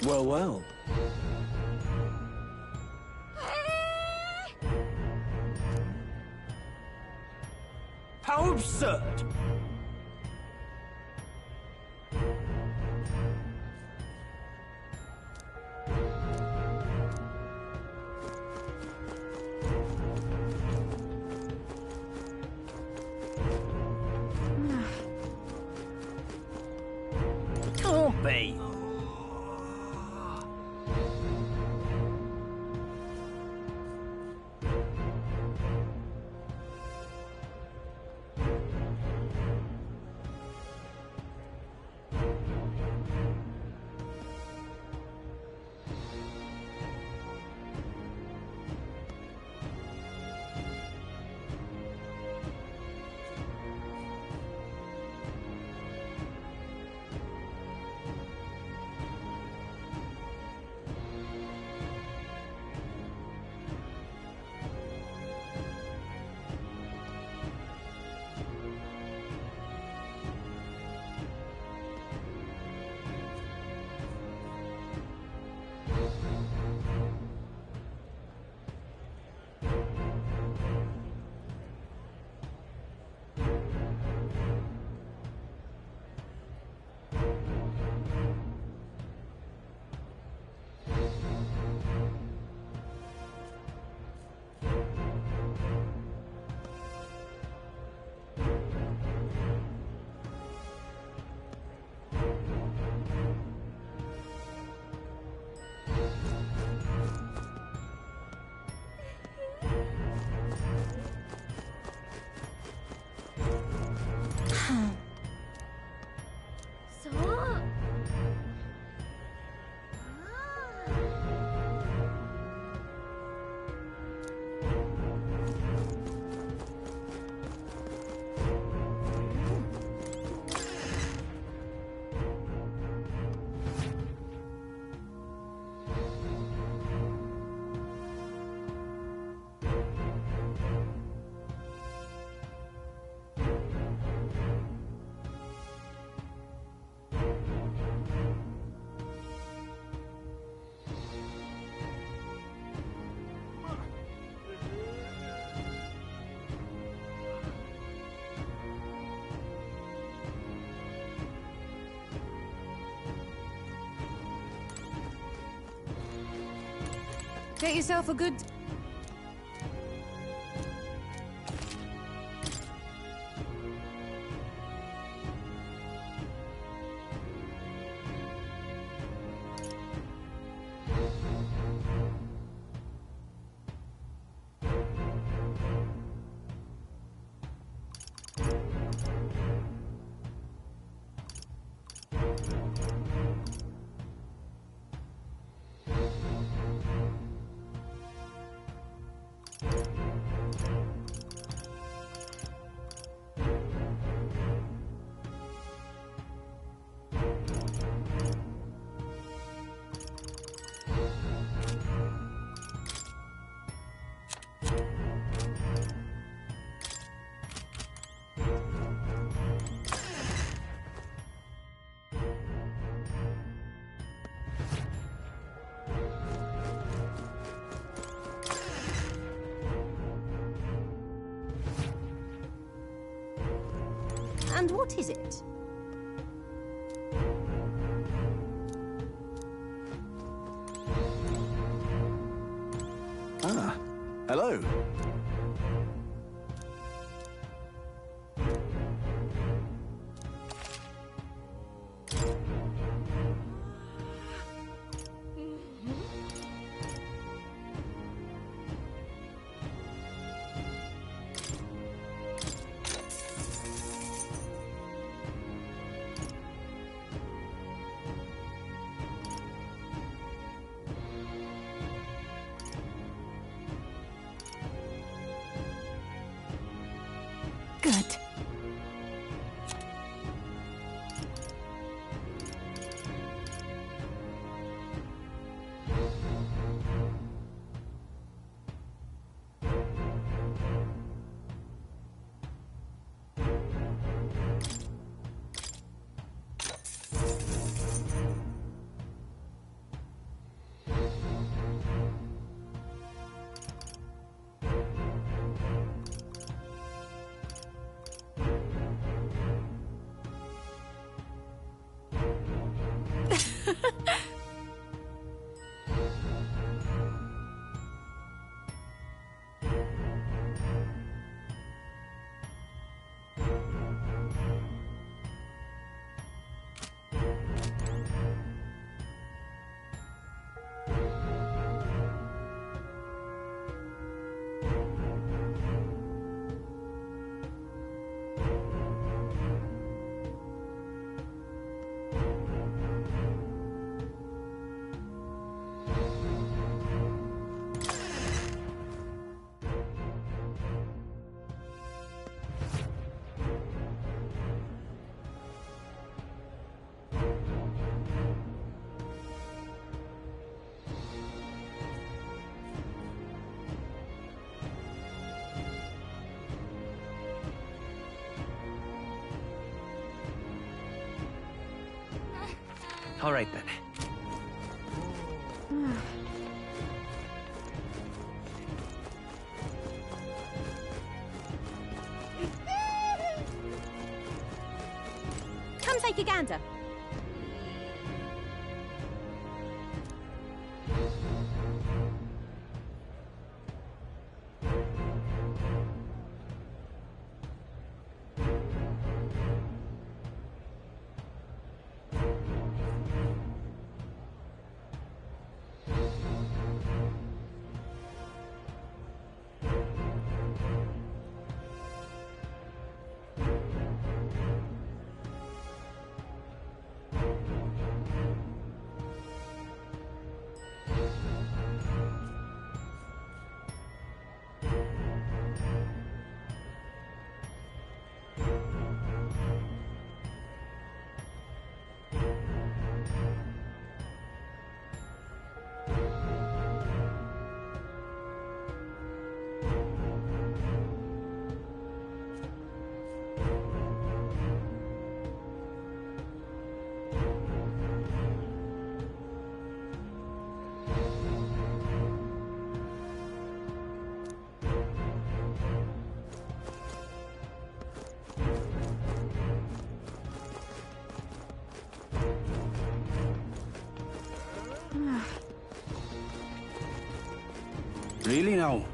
Well, well. How absurd! Can't be. Get yourself a good... And what is it? Ah, hello. All right then. Come take a gander. Really now?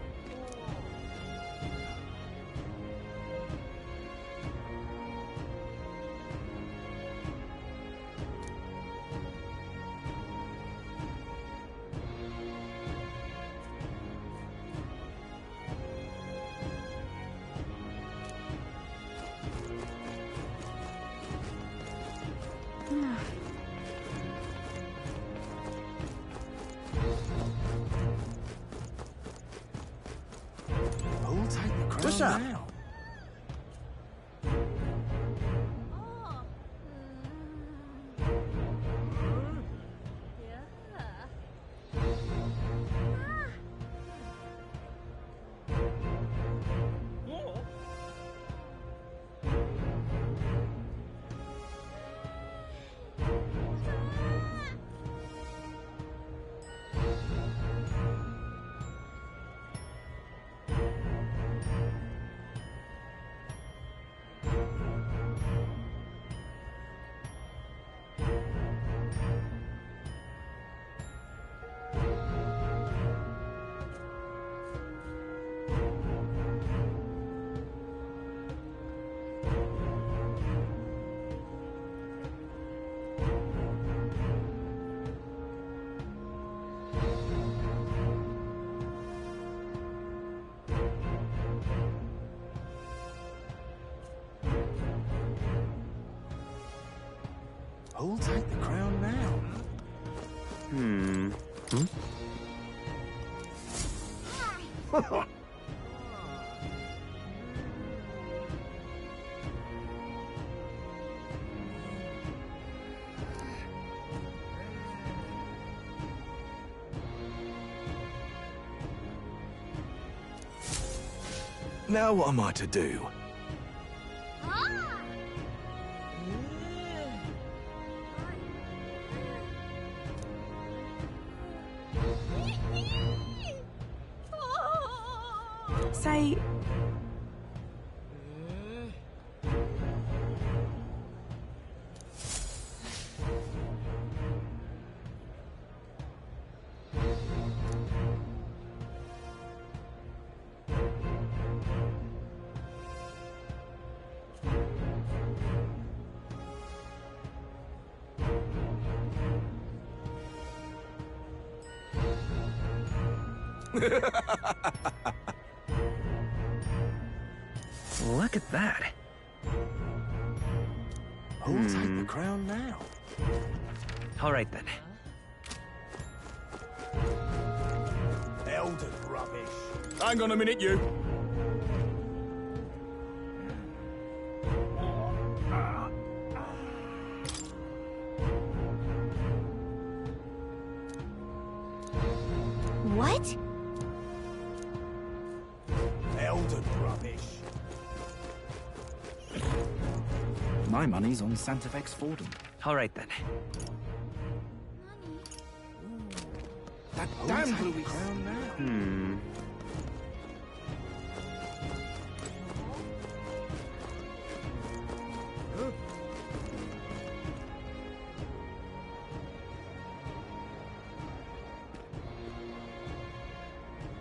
What's up? Who'll take the crown now? Now what am I to do? Say... Look at that. Who'll take the crown now? All right then. Elder rubbish. Hang on a minute, you. What? Elder rubbish. My money's on Santefex Fordham. All right then. That damn Louis down now.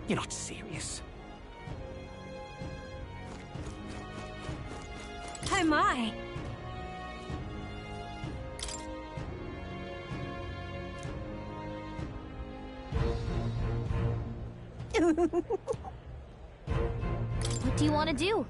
You're not serious. Oh my! What do you want to do?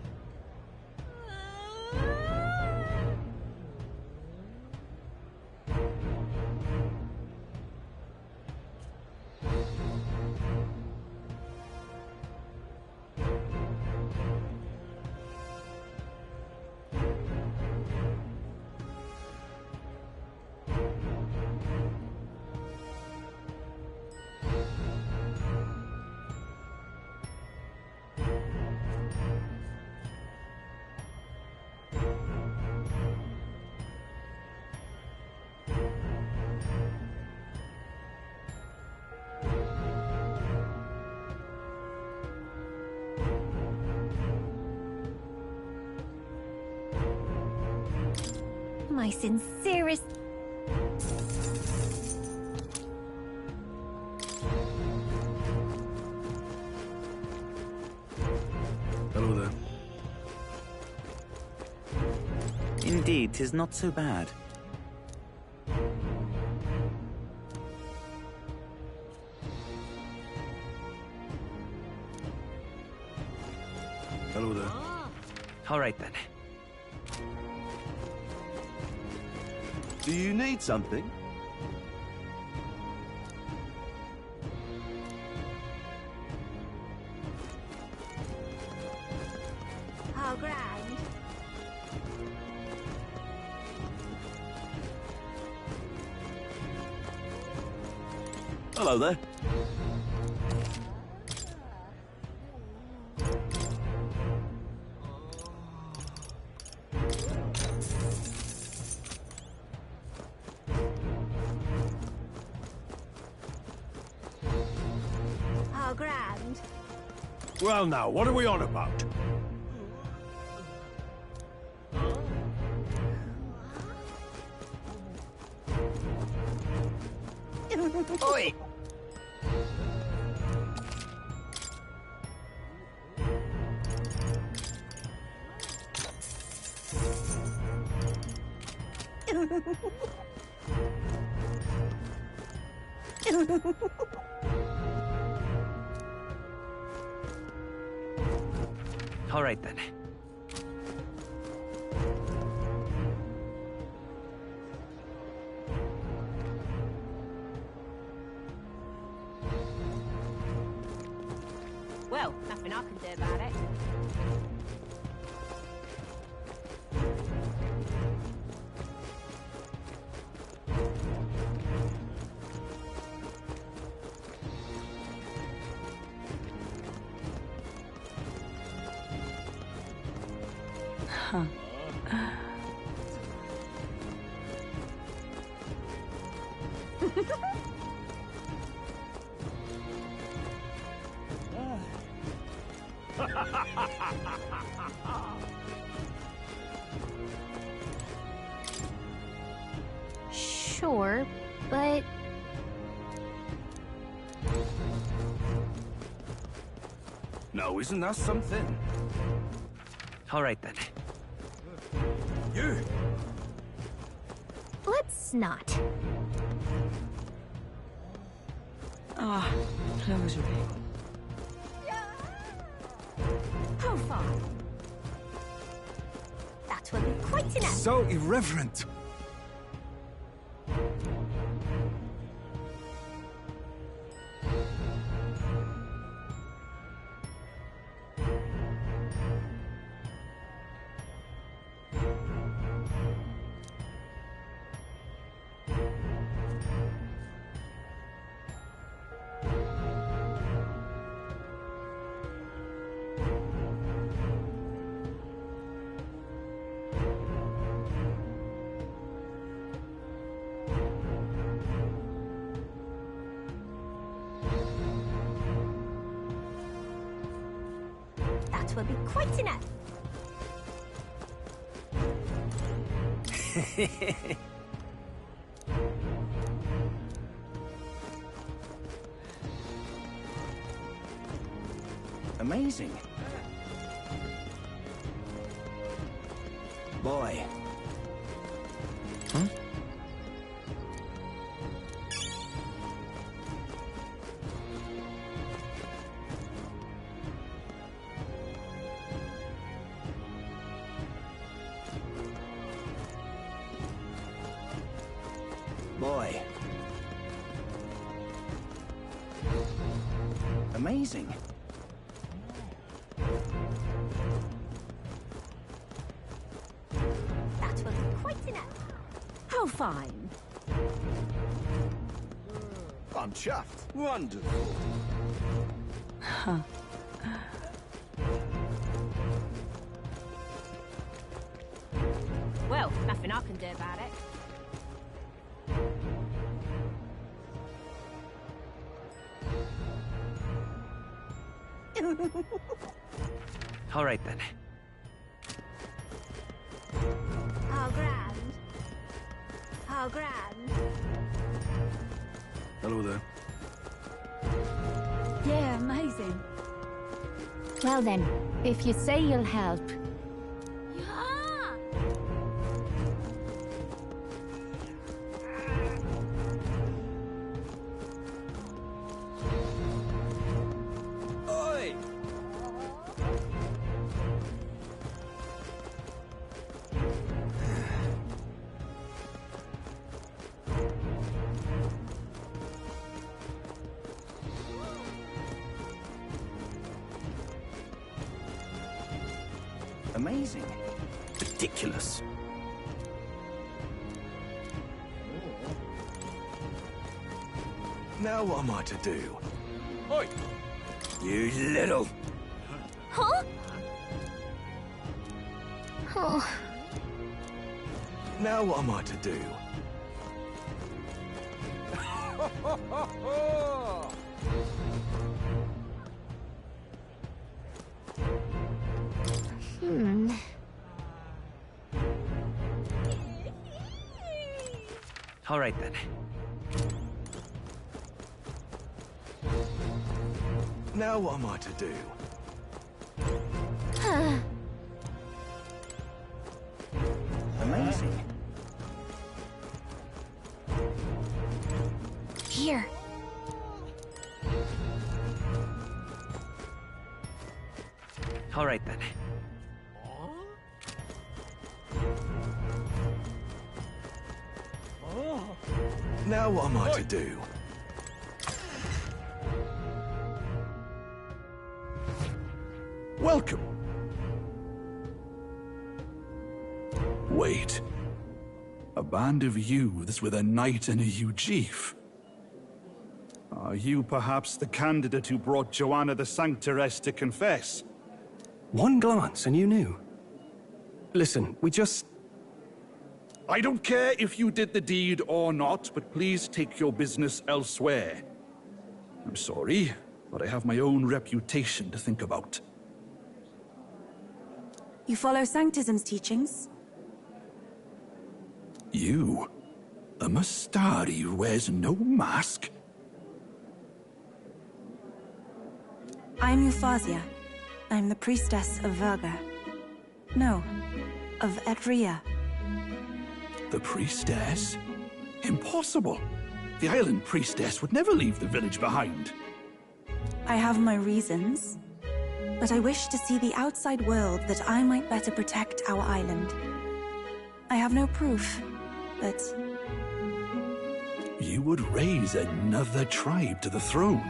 My sincerest... Hello there. Indeed, 'tis not so bad. Hello there. All right then. Do you need something? How grand. Hello there. How grand. Well now, what are we on about? Oi! All right then. Well, nothing I can do about it. Huh. Sure, but... No, isn't that something? All right then. You! Let's not. Ah, close your How far? That will be quite enough. So irreverent. will be quite enough. Amazing. Boy. Huh? Boy. Amazing. That will be quite enough. How fine. I'm chuffed. Wonderful. Huh. Well, nothing I can do about it. All right then. How grand. How grand. Hello there. Yeah, amazing. Well then, if you say you'll help. Oi! Amazing. Ridiculous. Now what am I to do? Oi! You little... Huh? Oh. Now what am I to do? All right then. Now what am I to do? Amazing. Here. All right then. Now what am I to do? Welcome. Wait. A band of youths with a knight and a Eugif. Are you perhaps the candidate who brought Joanna the Sanctoress to confess? One glance and you knew. Listen, we just... I don't care if you did the deed or not, but please take your business elsewhere. I'm sorry, but I have my own reputation to think about. You follow Sanctism's teachings? You? A Mustari who wears no mask? I'm Euphausia. I'm the priestess of Verga. No, of Edria. The priestess? Impossible! The island priestess would never leave the village behind. I have my reasons, but I wish to see the outside world that I might better protect our island. I have no proof, but... You would raise another tribe to the throne.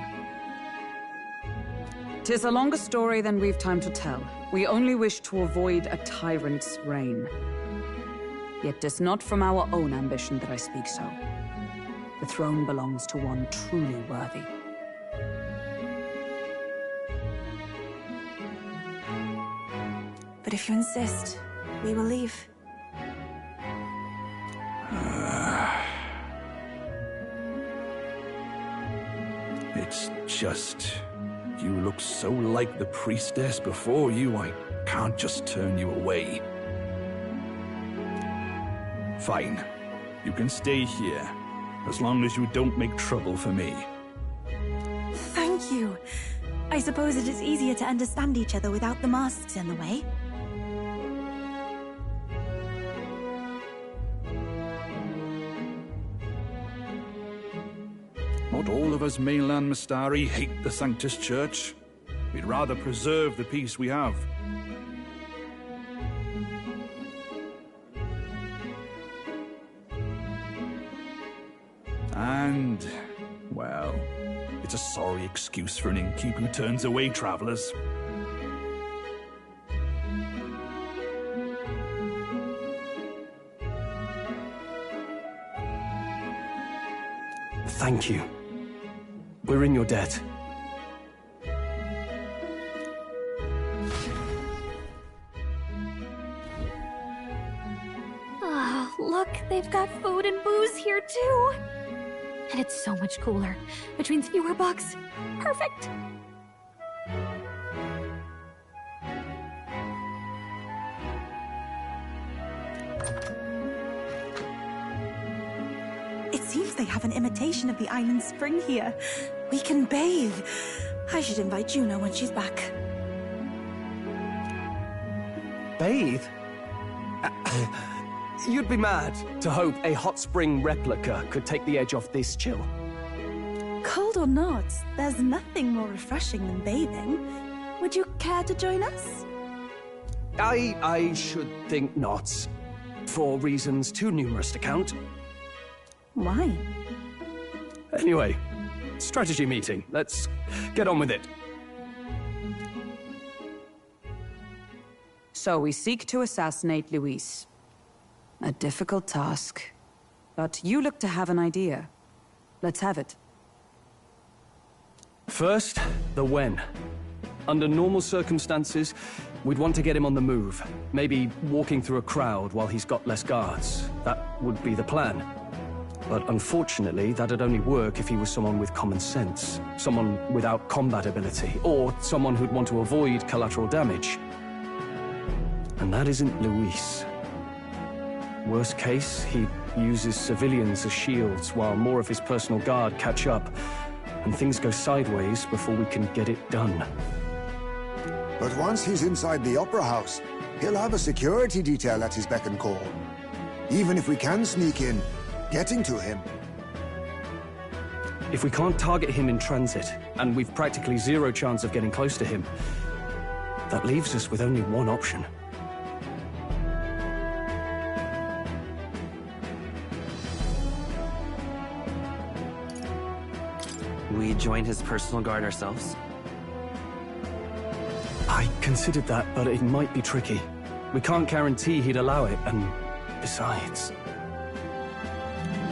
'Tis a longer story than we've time to tell. We only wish to avoid a tyrant's reign. Yet 'tis not from our own ambition that I speak so. The throne belongs to one truly worthy. But if you insist, we will leave. It's just... You look so like the priestess before you, I can't just turn you away. Fine. You can stay here, as long as you don't make trouble for me. Thank you. I suppose it is easier to understand each other without the masks in the way. Not all of us mainland Mystari hate the Sanctus Church. We'd rather preserve the peace we have. And, well, it's a sorry excuse for an innkeep who turns away travelers. Thank you. We're in your debt. Ah, look, they've got food and booze here too. And it's so much cooler, which means fewer bugs. Perfect. It seems they have an imitation of the island spring here. We can bathe. I should invite Juno when she's back. Bathe? You'd be mad to hope a hot spring replica could take the edge off this chill. Cold or not, there's nothing more refreshing than bathing. Would you care to join us? I should think not. For reasons too numerous to count. Why? Anyway, strategy meeting. Let's get on with it. So we seek to assassinate Luis. A difficult task. But you look to have an idea. Let's have it. First, the when. Under normal circumstances, we'd want to get him on the move. Maybe walking through a crowd while he's got less guards. That would be the plan. But unfortunately, that'd only work if he was someone with common sense. Someone without combat ability. Or someone who'd want to avoid collateral damage. And that isn't Luis. Worst case, he uses civilians as shields while more of his personal guard catch up. And things go sideways before we can get it done. But once he's inside the Opera House, he'll have a security detail at his beck and call. Even if we can sneak in, getting to him. If we can't target him in transit, and we've practically zero chance of getting close to him, that leaves us with only one option. We join his personal guard ourselves? I considered that, but it might be tricky. We can't guarantee he'd allow it, and besides...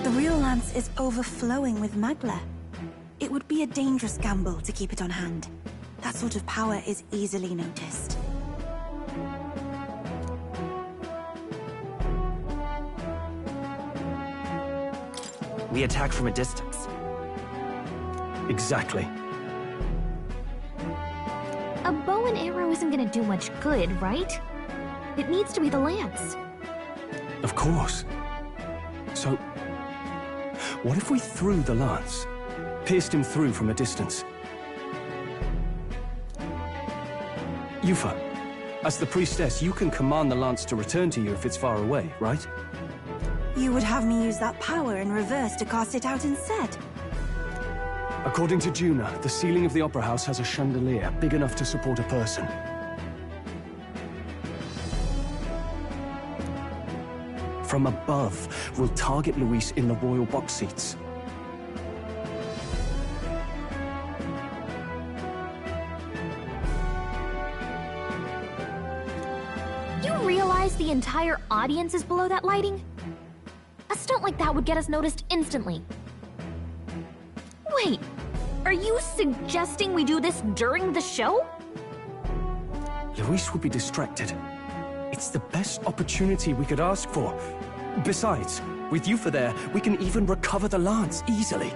The real lance is overflowing with Magla. It would be a dangerous gamble to keep it on hand. That sort of power is easily noticed. We attack from a distance. Exactly. A bow and arrow isn't gonna do much good, right? It needs to be the lance. Of course. So, what if we threw the lance? Pierced him through from a distance? Yufa, as the priestess, you can command the lance to return to you if it's far away, right? You would have me use that power in reverse to cast it out instead? According to Juna, the ceiling of the Opera House has a chandelier big enough to support a person. From above, we'll target Luis in the royal box seats. Do you realize the entire audience is below that lighting? A stunt like that would get us noticed instantly. Wait, are you suggesting we do this during the show? Luis would be distracted. It's the best opportunity we could ask for. Besides, with Yufa there, we can even recover the lance easily.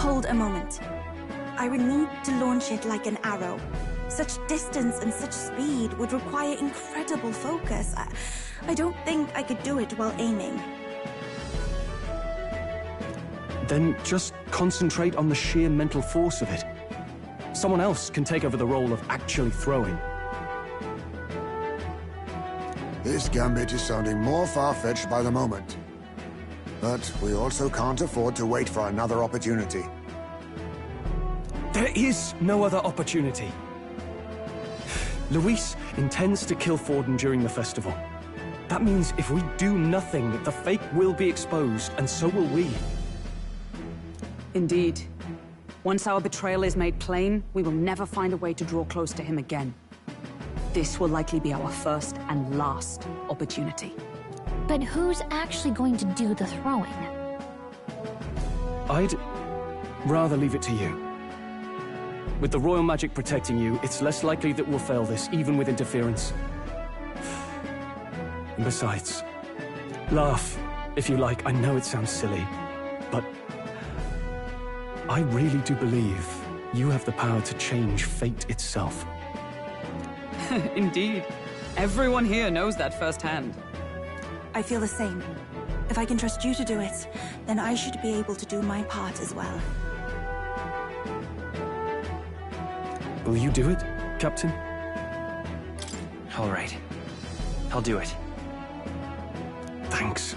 Hold a moment. I would need to launch it like an arrow. Such distance and such speed would require incredible focus. I don't think I could do it while aiming. Then just concentrate on the sheer mental force of it. Someone else can take over the role of actually throwing. This gambit is sounding more far-fetched by the moment. But we also can't afford to wait for another opportunity. There is no other opportunity. Luis intends to kill Forden during the festival. That means if we do nothing, the fake will be exposed, and so will we. Indeed. Once our betrayal is made plain, we will never find a way to draw close to him again. This will likely be our first and last opportunity. But who's actually going to do the throwing? I'd rather leave it to you. With the royal magic protecting you, it's less likely that we'll fail this, even with interference. And besides, laugh if you like. I know it sounds silly, but I really do believe you have the power to change fate itself. Indeed. Everyone here knows that firsthand. I feel the same. If I can trust you to do it, then I should be able to do my part as well. Will you do it, Captain? All right. I'll do it. Thanks.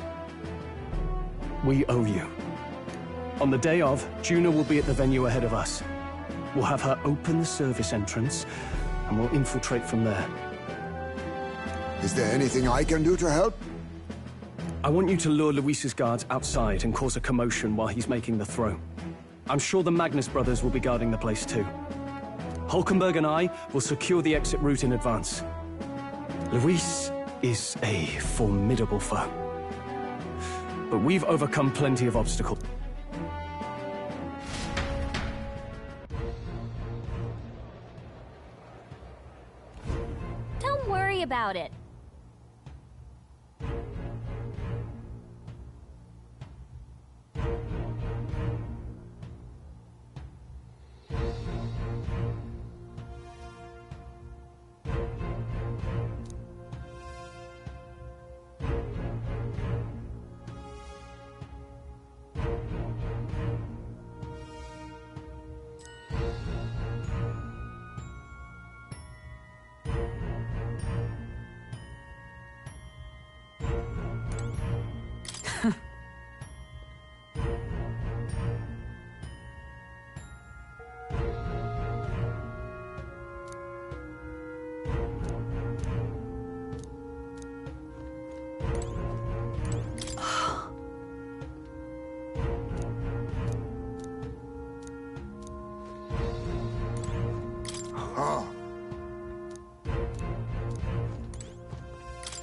We owe you. On the day of, Juna will be at the venue ahead of us. We'll have her open the service entrance, and we'll infiltrate from there. Is there anything I can do to help? I want you to lure Luis's guards outside and cause a commotion while he's making the throw. I'm sure the Magnus brothers will be guarding the place too. Hulkenberg and I will secure the exit route in advance. Luis is a formidable foe. But we've overcome plenty of obstacles. Don't worry about it.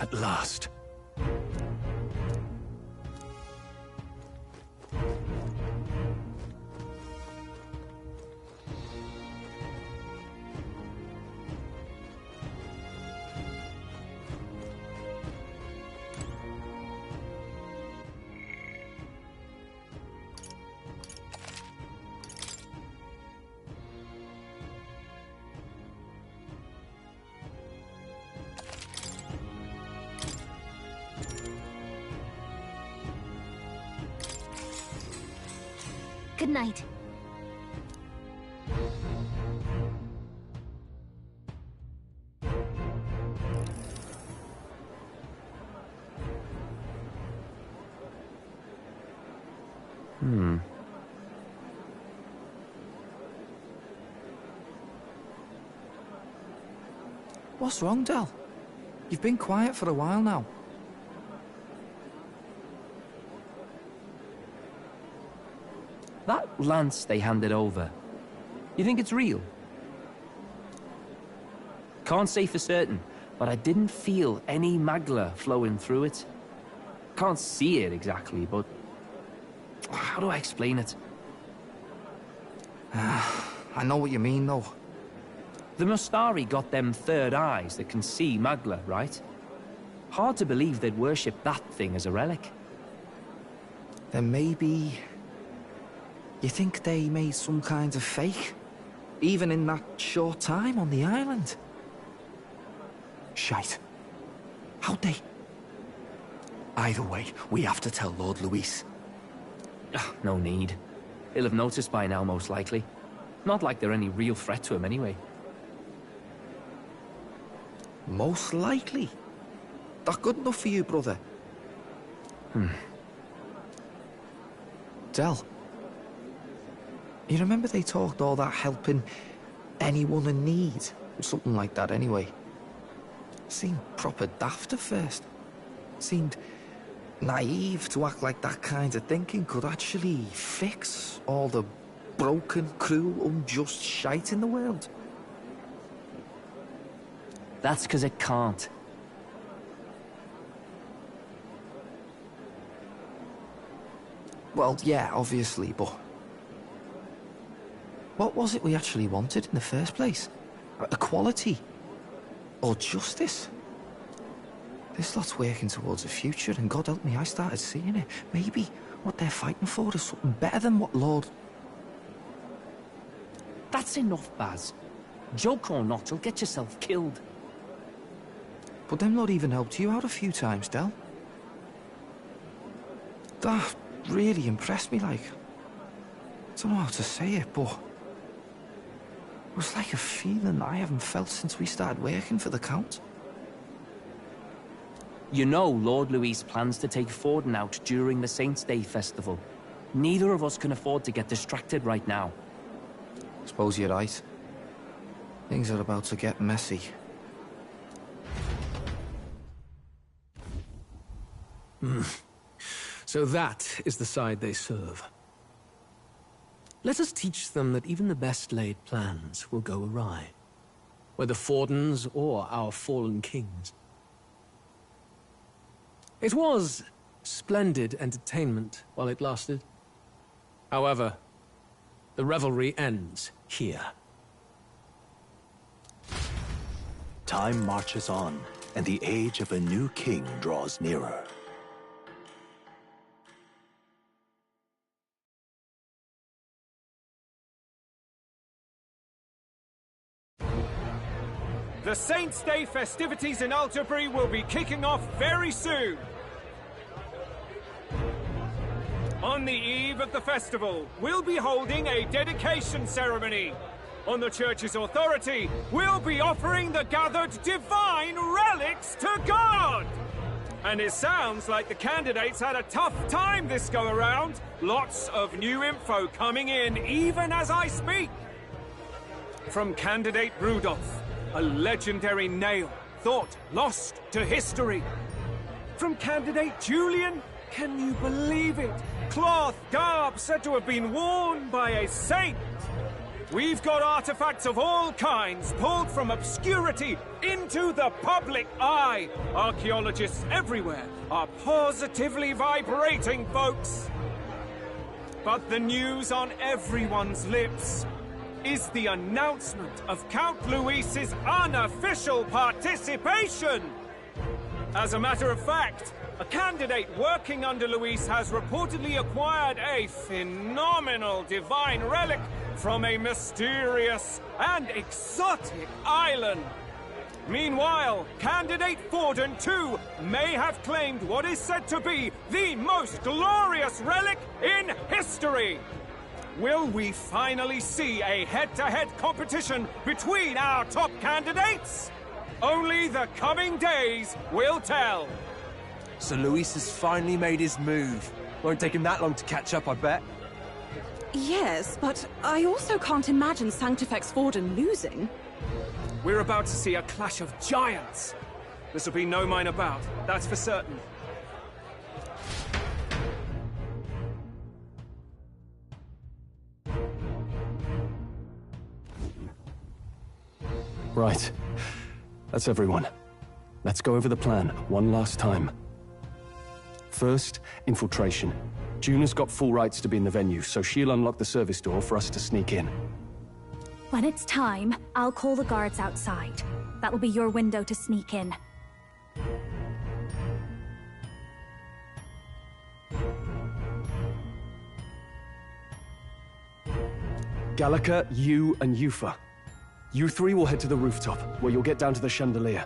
At last. Good night. What's wrong, Del? You've been quiet for a while now. That lance they handed over, you think it's real? Can't say for certain, but I didn't feel any magla flowing through it. Can't see it exactly, but how do I explain it? I know what you mean, though. The Mustari got them third eyes that can see magla, right? Hard to believe they'd worship that thing as a relic. Then maybe You think they made some kind of fake? Even in that short time on the island? Shite. How'd they... Either way, we have to tell Lord Luis. No need. He'll have noticed by now, most likely. Not like they're any real threat to him anyway. Most likely? That good enough for you, brother? Del. You remember they talked all that helping anyone in need? Something like that, anyway. Seemed proper daft at first. Seemed naive to act like that kind of thinking could actually fix all the broken, cruel, unjust shite in the world. That's because it can't. Well, yeah, obviously, but... what was it we actually wanted in the first place? Equality? Or justice? This lot's working towards a future, and God help me, I started seeing it. Maybe what they're fighting for is something better than what Lord... That's enough, Baz. Joke or not, you'll get yourself killed. But them lot even helped you out a few times, Del. That really impressed me, like... I don't know how to say it, but... it was like a feeling I haven't felt since we started working for the Count. You know Lord Luis plans to take Forden out during the Saints' Day festival. Neither of us can afford to get distracted right now. Suppose you're right. Things are about to get messy. So that is the side they serve. Let us teach them that even the best laid plans will go awry, whether Fordens or our fallen kings. It was splendid entertainment while it lasted. However, the revelry ends here. Time marches on, and the age of a new king draws nearer. The Saints' Day festivities in Alderbury will be kicking off very soon. On the eve of the festival, we'll be holding a dedication ceremony. On the church's authority, we'll be offering the gathered divine relics to God! And it sounds like the candidates had a tough time this go-around. Lots of new info coming in even as I speak. From candidate Rudolph, a legendary nail, thought lost to history. From candidate Julian, can you believe it? Cloth garb said to have been worn by a saint. We've got artifacts of all kinds pulled from obscurity into the public eye. Archaeologists everywhere are positively vibrating, folks. But the news on everyone's lips is the announcement of Count Luis's unofficial participation. As a matter of fact, a candidate working under Luis has reportedly acquired a phenomenal divine relic from a mysterious and exotic island. Meanwhile, candidate Forden, too, may have claimed what is said to be the most glorious relic in history. Will we finally see a head-to-head competition between our top candidates? Only the coming days will tell. So Luis has finally made his move. Won't take him that long to catch up, I bet. Yes, but I also can't imagine Sanctifex Forden losing. We're about to see a clash of giants. This will be no minor bout, that's for certain. Right. That's everyone. Let's go over the plan one last time. First, infiltration. Juna's got full rights to be in the venue, so she'll unlock the service door for us to sneak in. When it's time, I'll call the guards outside. That'll be your window to sneak in. Gallica, you, and Yufa. You three will head to the rooftop, where you'll get down to the chandelier.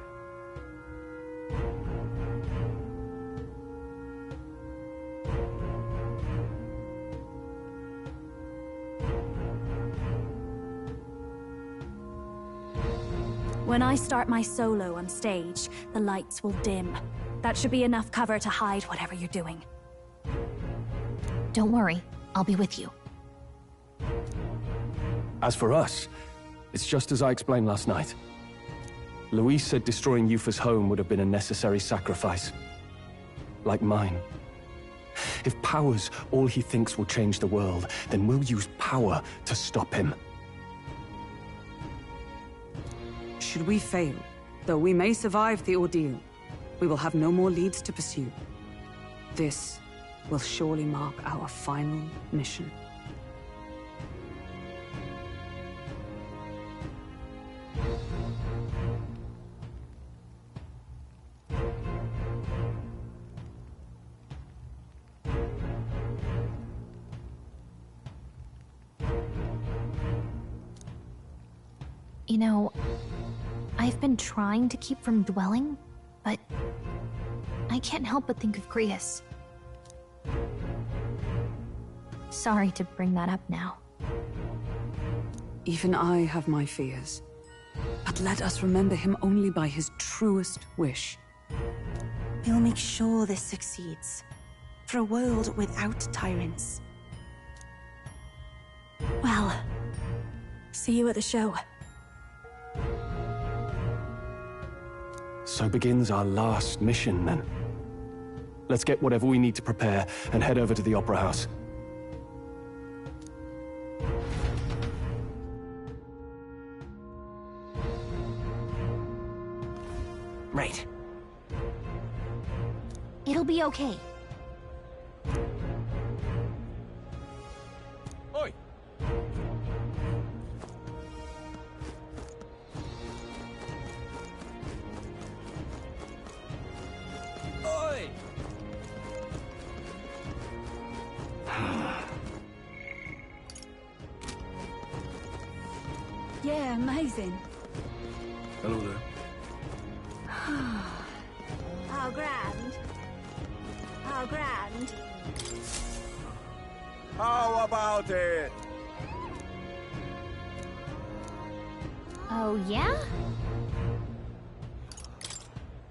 When I start my solo on stage, the lights will dim. That should be enough cover to hide whatever you're doing. Don't worry, I'll be with you. As for us, it's just as I explained last night. Luis said destroying Yufa's home would have been a necessary sacrifice. Like mine. If power's all he thinks will change the world, then we'll use power to stop him. Should we fail, though we may survive the ordeal, we will have no more leads to pursue. This will surely mark our final mission. You know, I've been trying to keep from dwelling, but I can't help but think of Grius. Sorry to bring that up now. Even I have my fears. But let us remember him only by his truest wish. We'll make sure this succeeds. For a world without tyrants. Well, see you at the show. So begins our last mission, then. Let's get whatever we need to prepare and head over to the Opera House. Right. It'll be okay. Oi! Oi! Yeah, amazing. Hello there. How grand. How grand. How about it? Oh, yeah?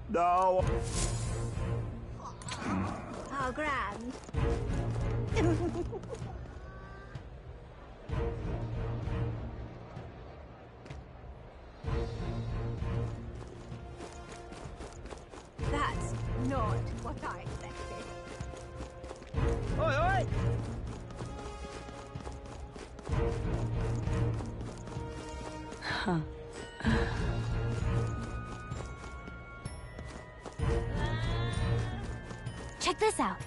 No. How grand. That's not what I expected. Oi, oi! Huh. Check this out.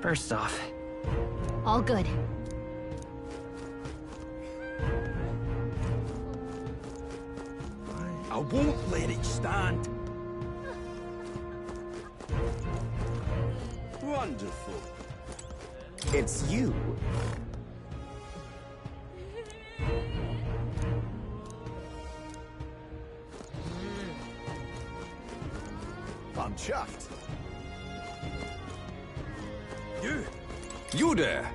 First off, All good. I won't let it stand. Wonderful. It's you. I'm chuffed. You there!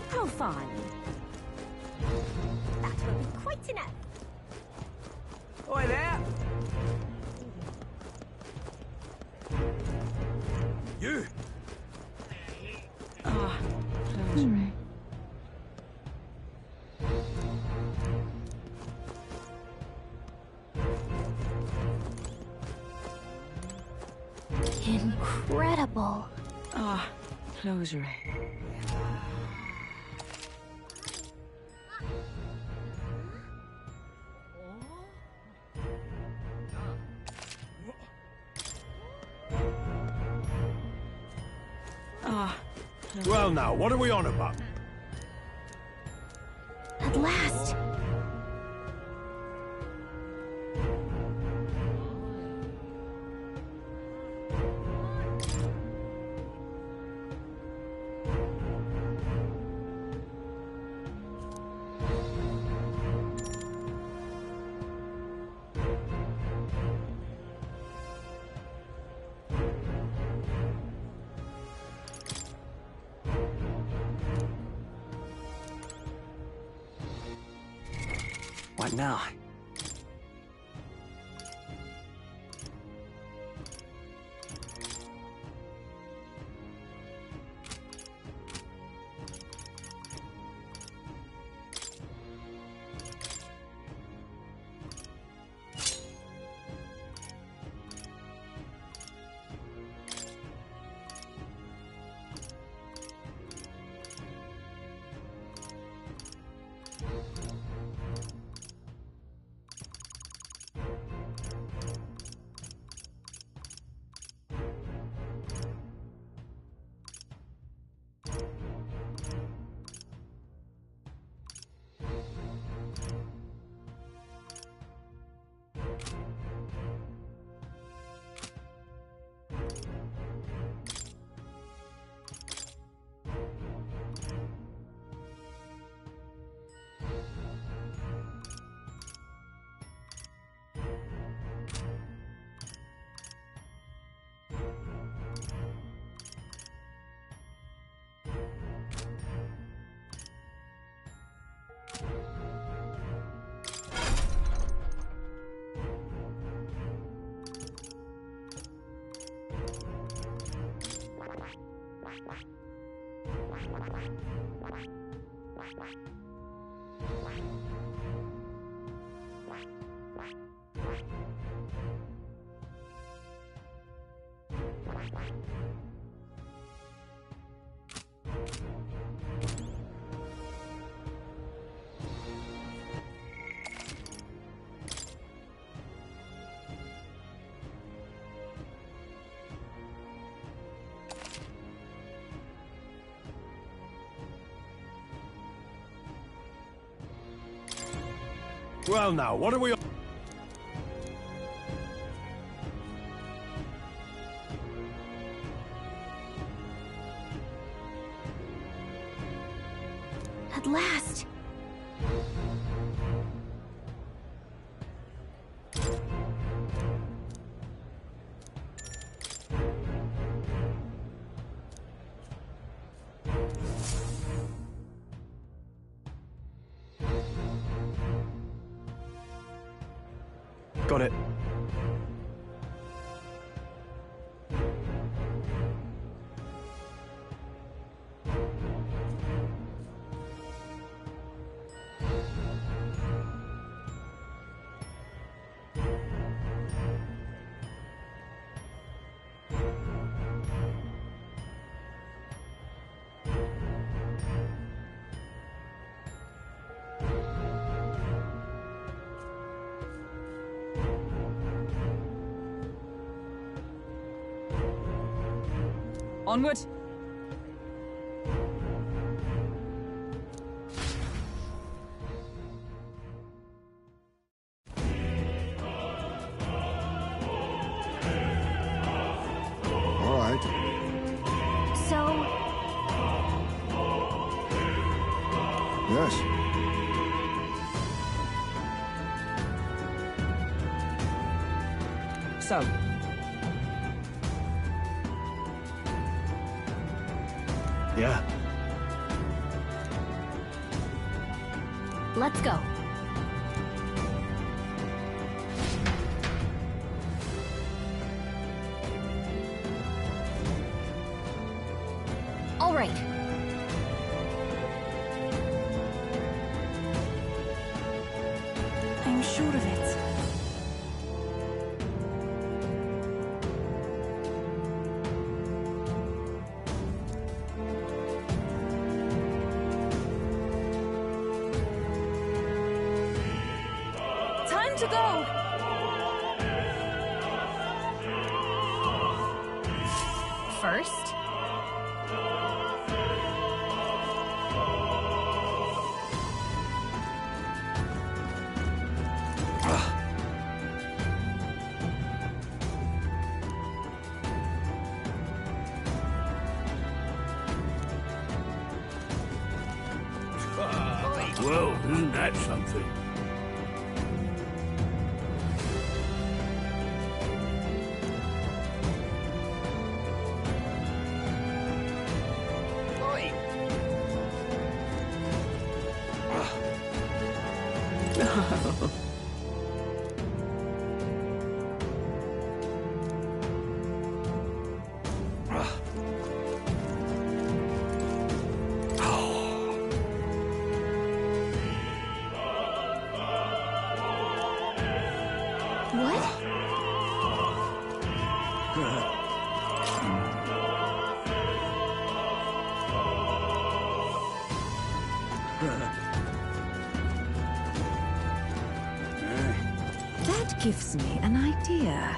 How fine. That will be quite enough. Oi there! You! Ah, close, Ray. Incredible. Ah, close, Ray. Ah. Well now, what are we on about? At last! What now? Well now, what are we on? At last! Got it. Onward! All right. So... Yes. So, Yeah. let's go. All right. I'm sure of it. Time to go! First, Well, isn't that something? That gives me an idea.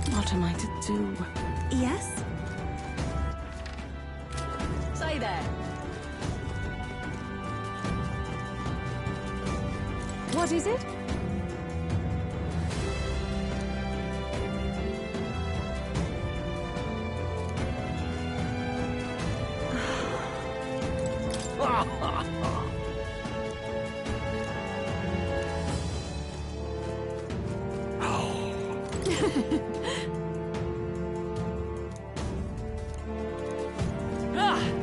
What am I to do? Yes? Say there. What is it?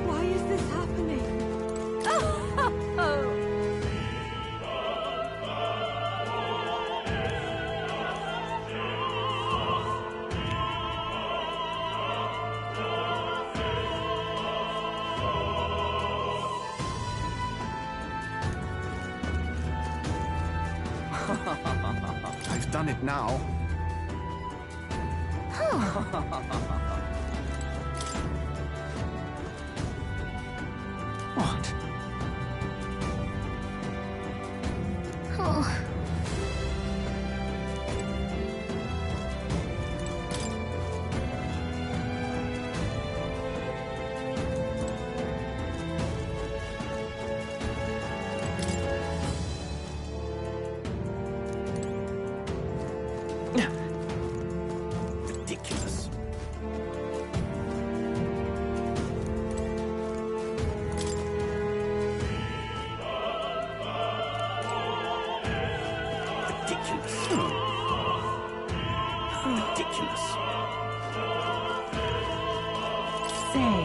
Why is this happening? I've done it now. What? Oh. Ridiculous. Ridiculous. Ridiculous. Say.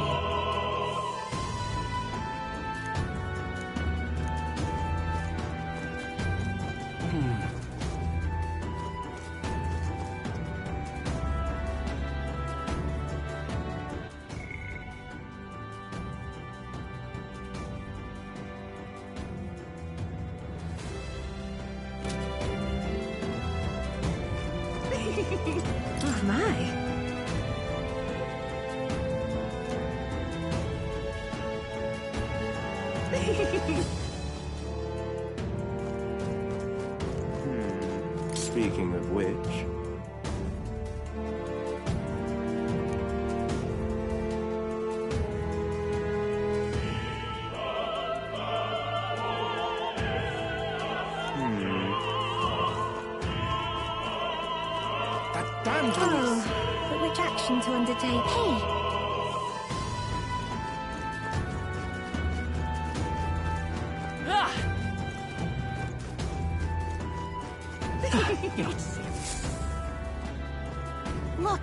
Oh my. Speaking of which... Oh, but which action to undertake? Hey! Look.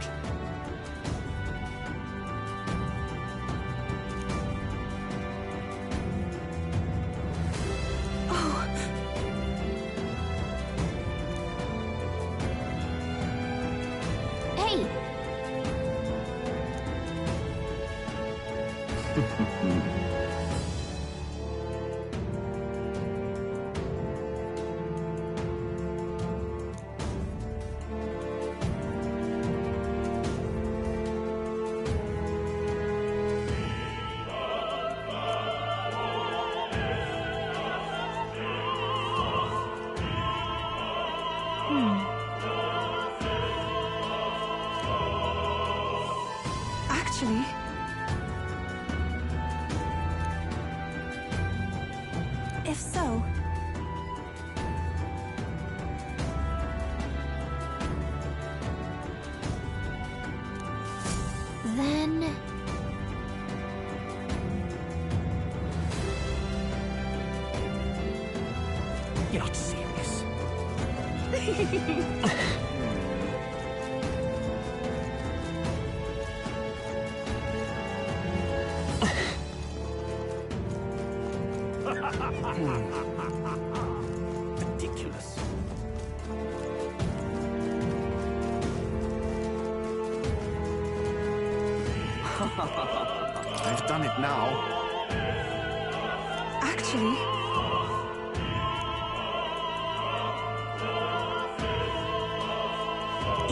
Actually, if so, then... You're not serious. Ridiculous. I've done it now. actually,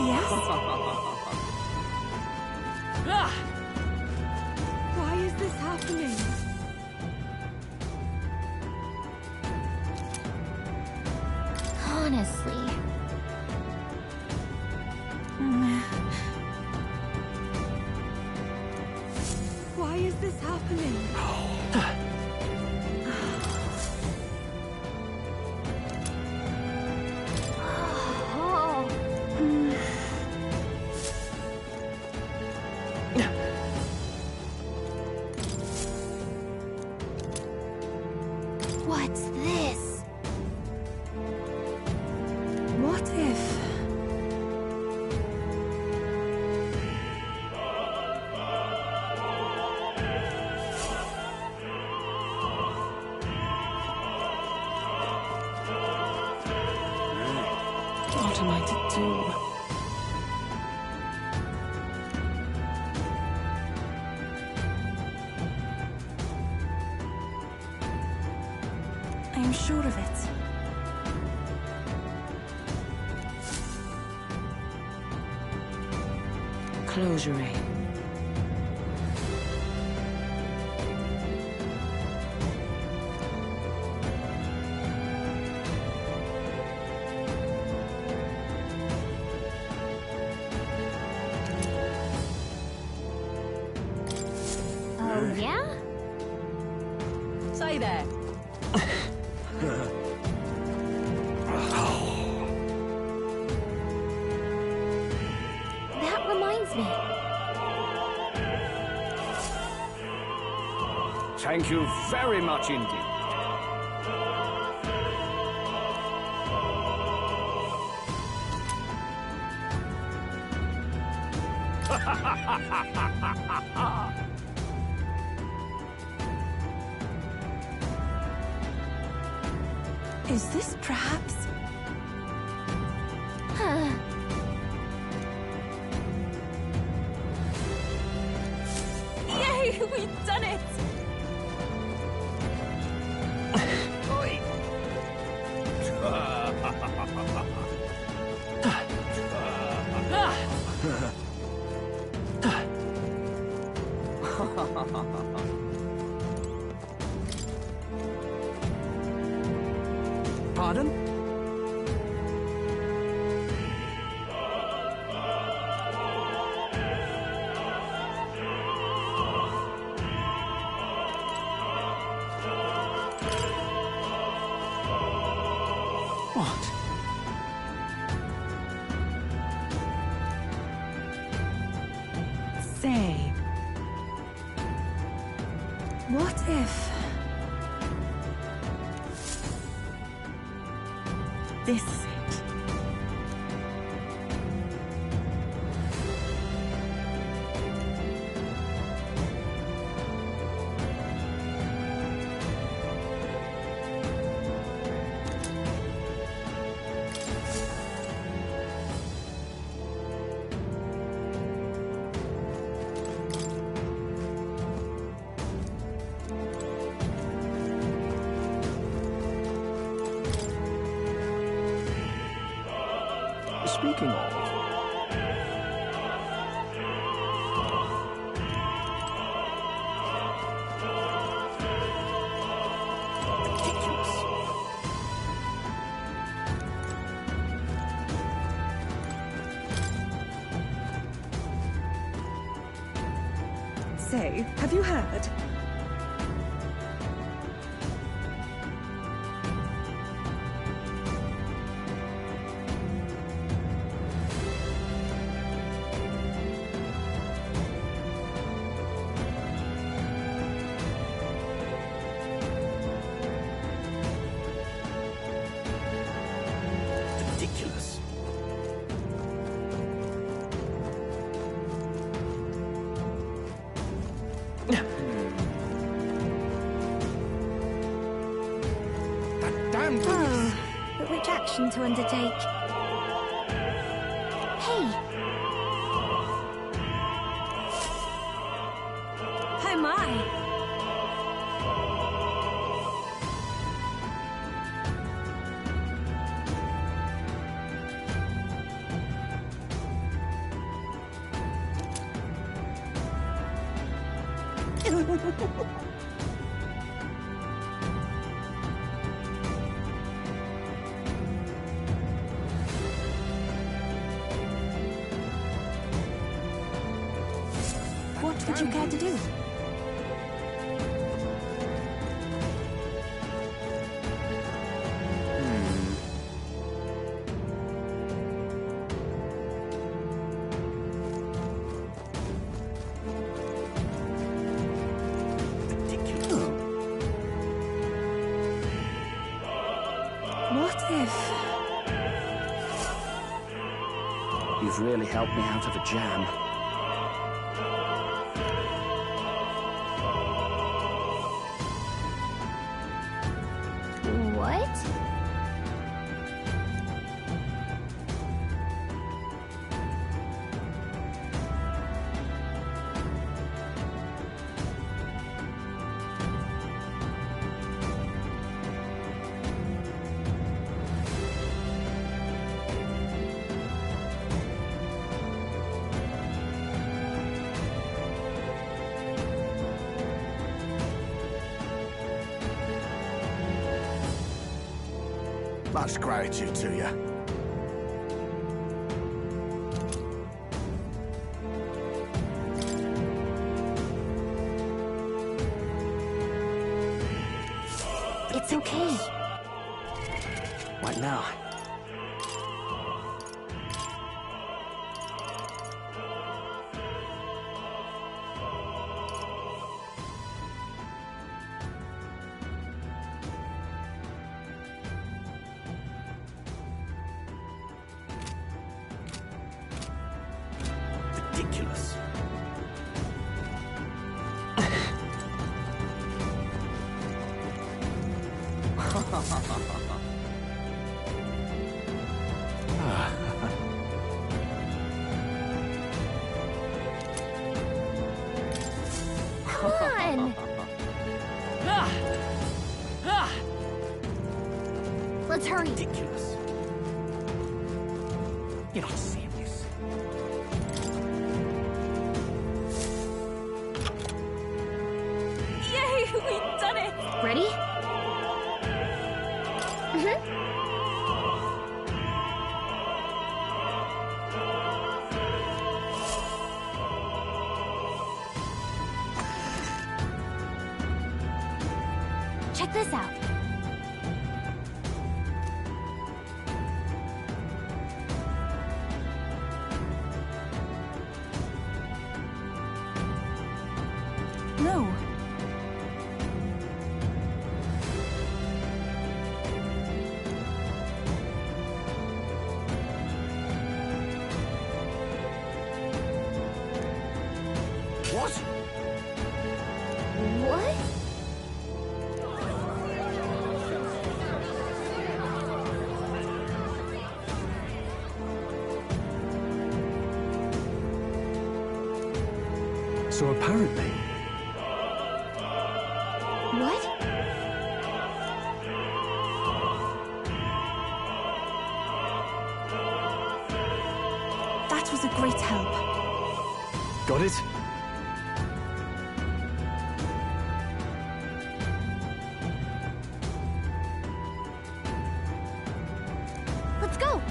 yes. Why is this happening? Honestly. Why is this happening? What's this? What if... What am I to do? I'm sure of it. Closure. Oh, yeah? Say there. That reminds me. Thank you very much indeed. Is this perhaps... Yay! We've done it! Oi. Pardon? What? Say... What if... This is it. speaking of? Say, have you heard? Ridiculous. But which action to undertake? Hey! Oh my! What would you care to do? What if... You've really helped me out of a jam. What? Much gratitude to you. It's okay. What now? Ridiculous. Come on! Let's hurry. Ridiculous. You're not serious. Yay! We've done it! Ready? Check this out. No. What? What? So apparently... What? was a great help. Got it? Let's go!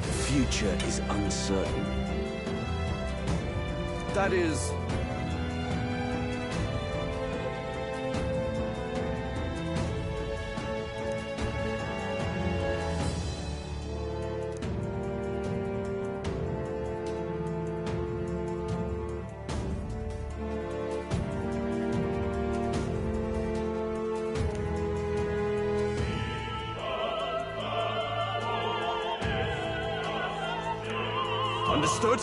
The future is uncertain. That is... Understood?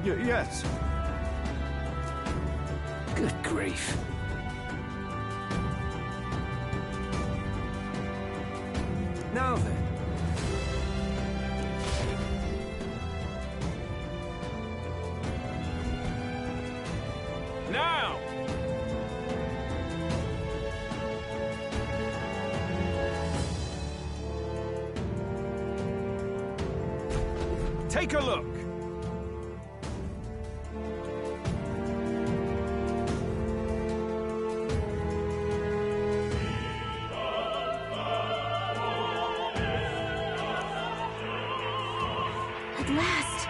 Yes. Good grief. Now then. Now! Take a look. At last!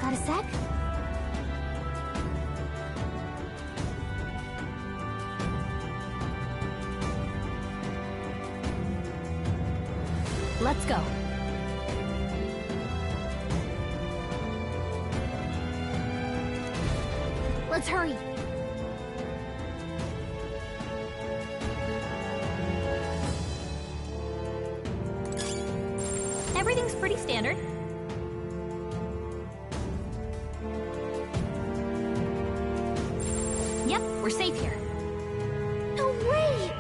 Got a sec? Let's go. Let's hurry. Everything's pretty standard. Yep, we're safe here. No way!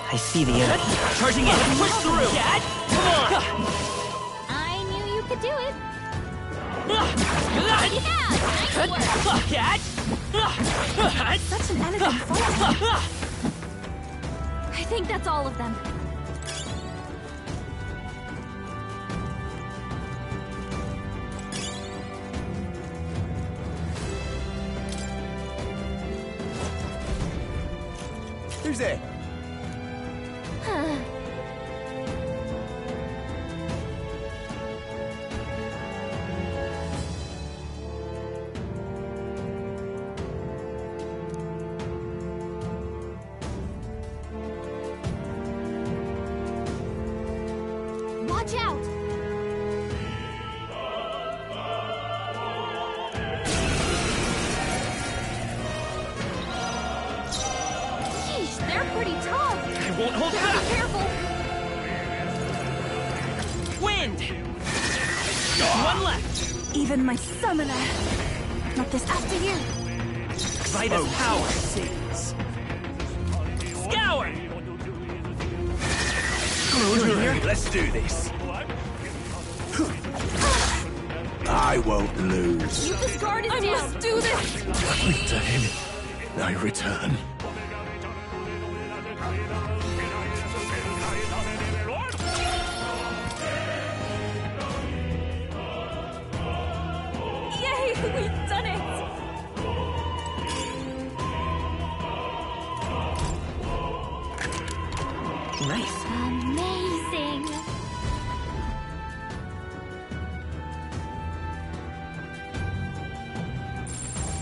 I see the end. Charging in. Push through. Dad, come on. I knew you could do it. Dad! Such an elegant fight. I think that's all of them. Who's there? Watch out! Sheesh, they're pretty tough. I won't hold Better back. be careful. Wind. One left. Even my summoner. Not this after you. Vitus power. Scour. Let's do this. I won't lose. You discarded I must do this. To him, I return. Yay, we've done it. Nice. Amazing.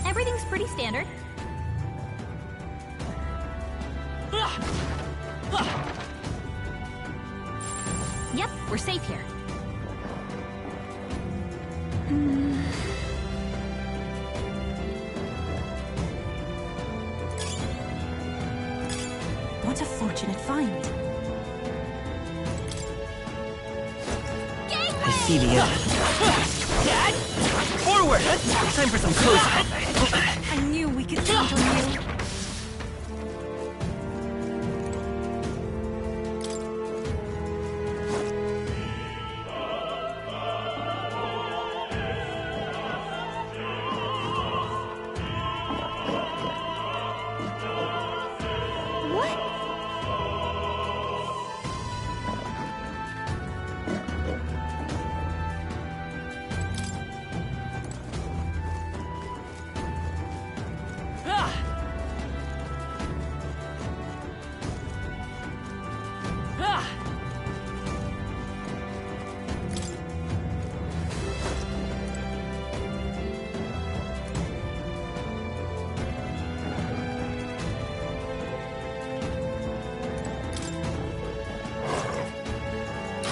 Everything's pretty standard. Yep, we're safe here. What a fortunate find. I see the end. Dad! Forward! Time for some close. I knew we could count on you.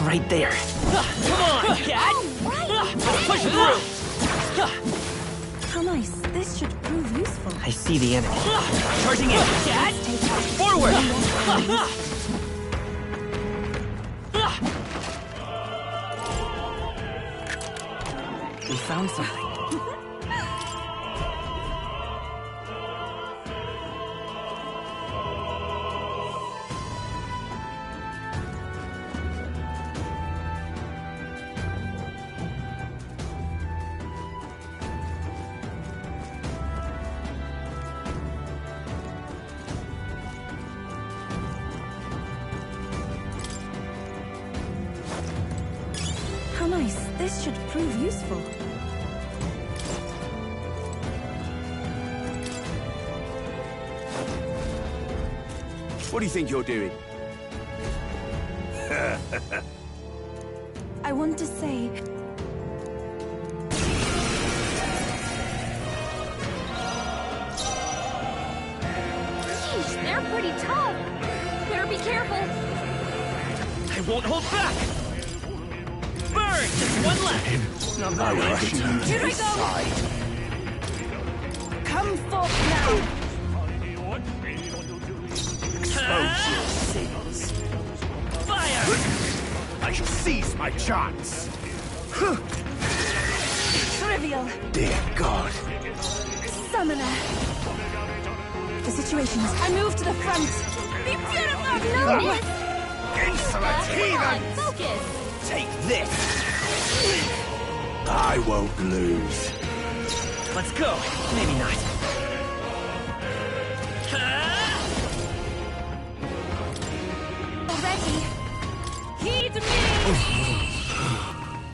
Right there. Come on, Cat! Push through! How nice. This should prove useful. I see the enemy. Charging in, Cat! Forward! We found something. How nice. This should prove useful. What do you think you're doing? I want to say... Sheesh, they're pretty tough. Better be careful. I won't hold back! Burn! Just one left! Not very much. Here I go! Come forth now! Expose your sins. Fire! I shall seize my chance. Trivial. Dear God. Summoner. The situation is... I move to the front. Be beautiful! No, miss! Insolent heathen! Focus! Take this! I won't lose. Let's go. Maybe not.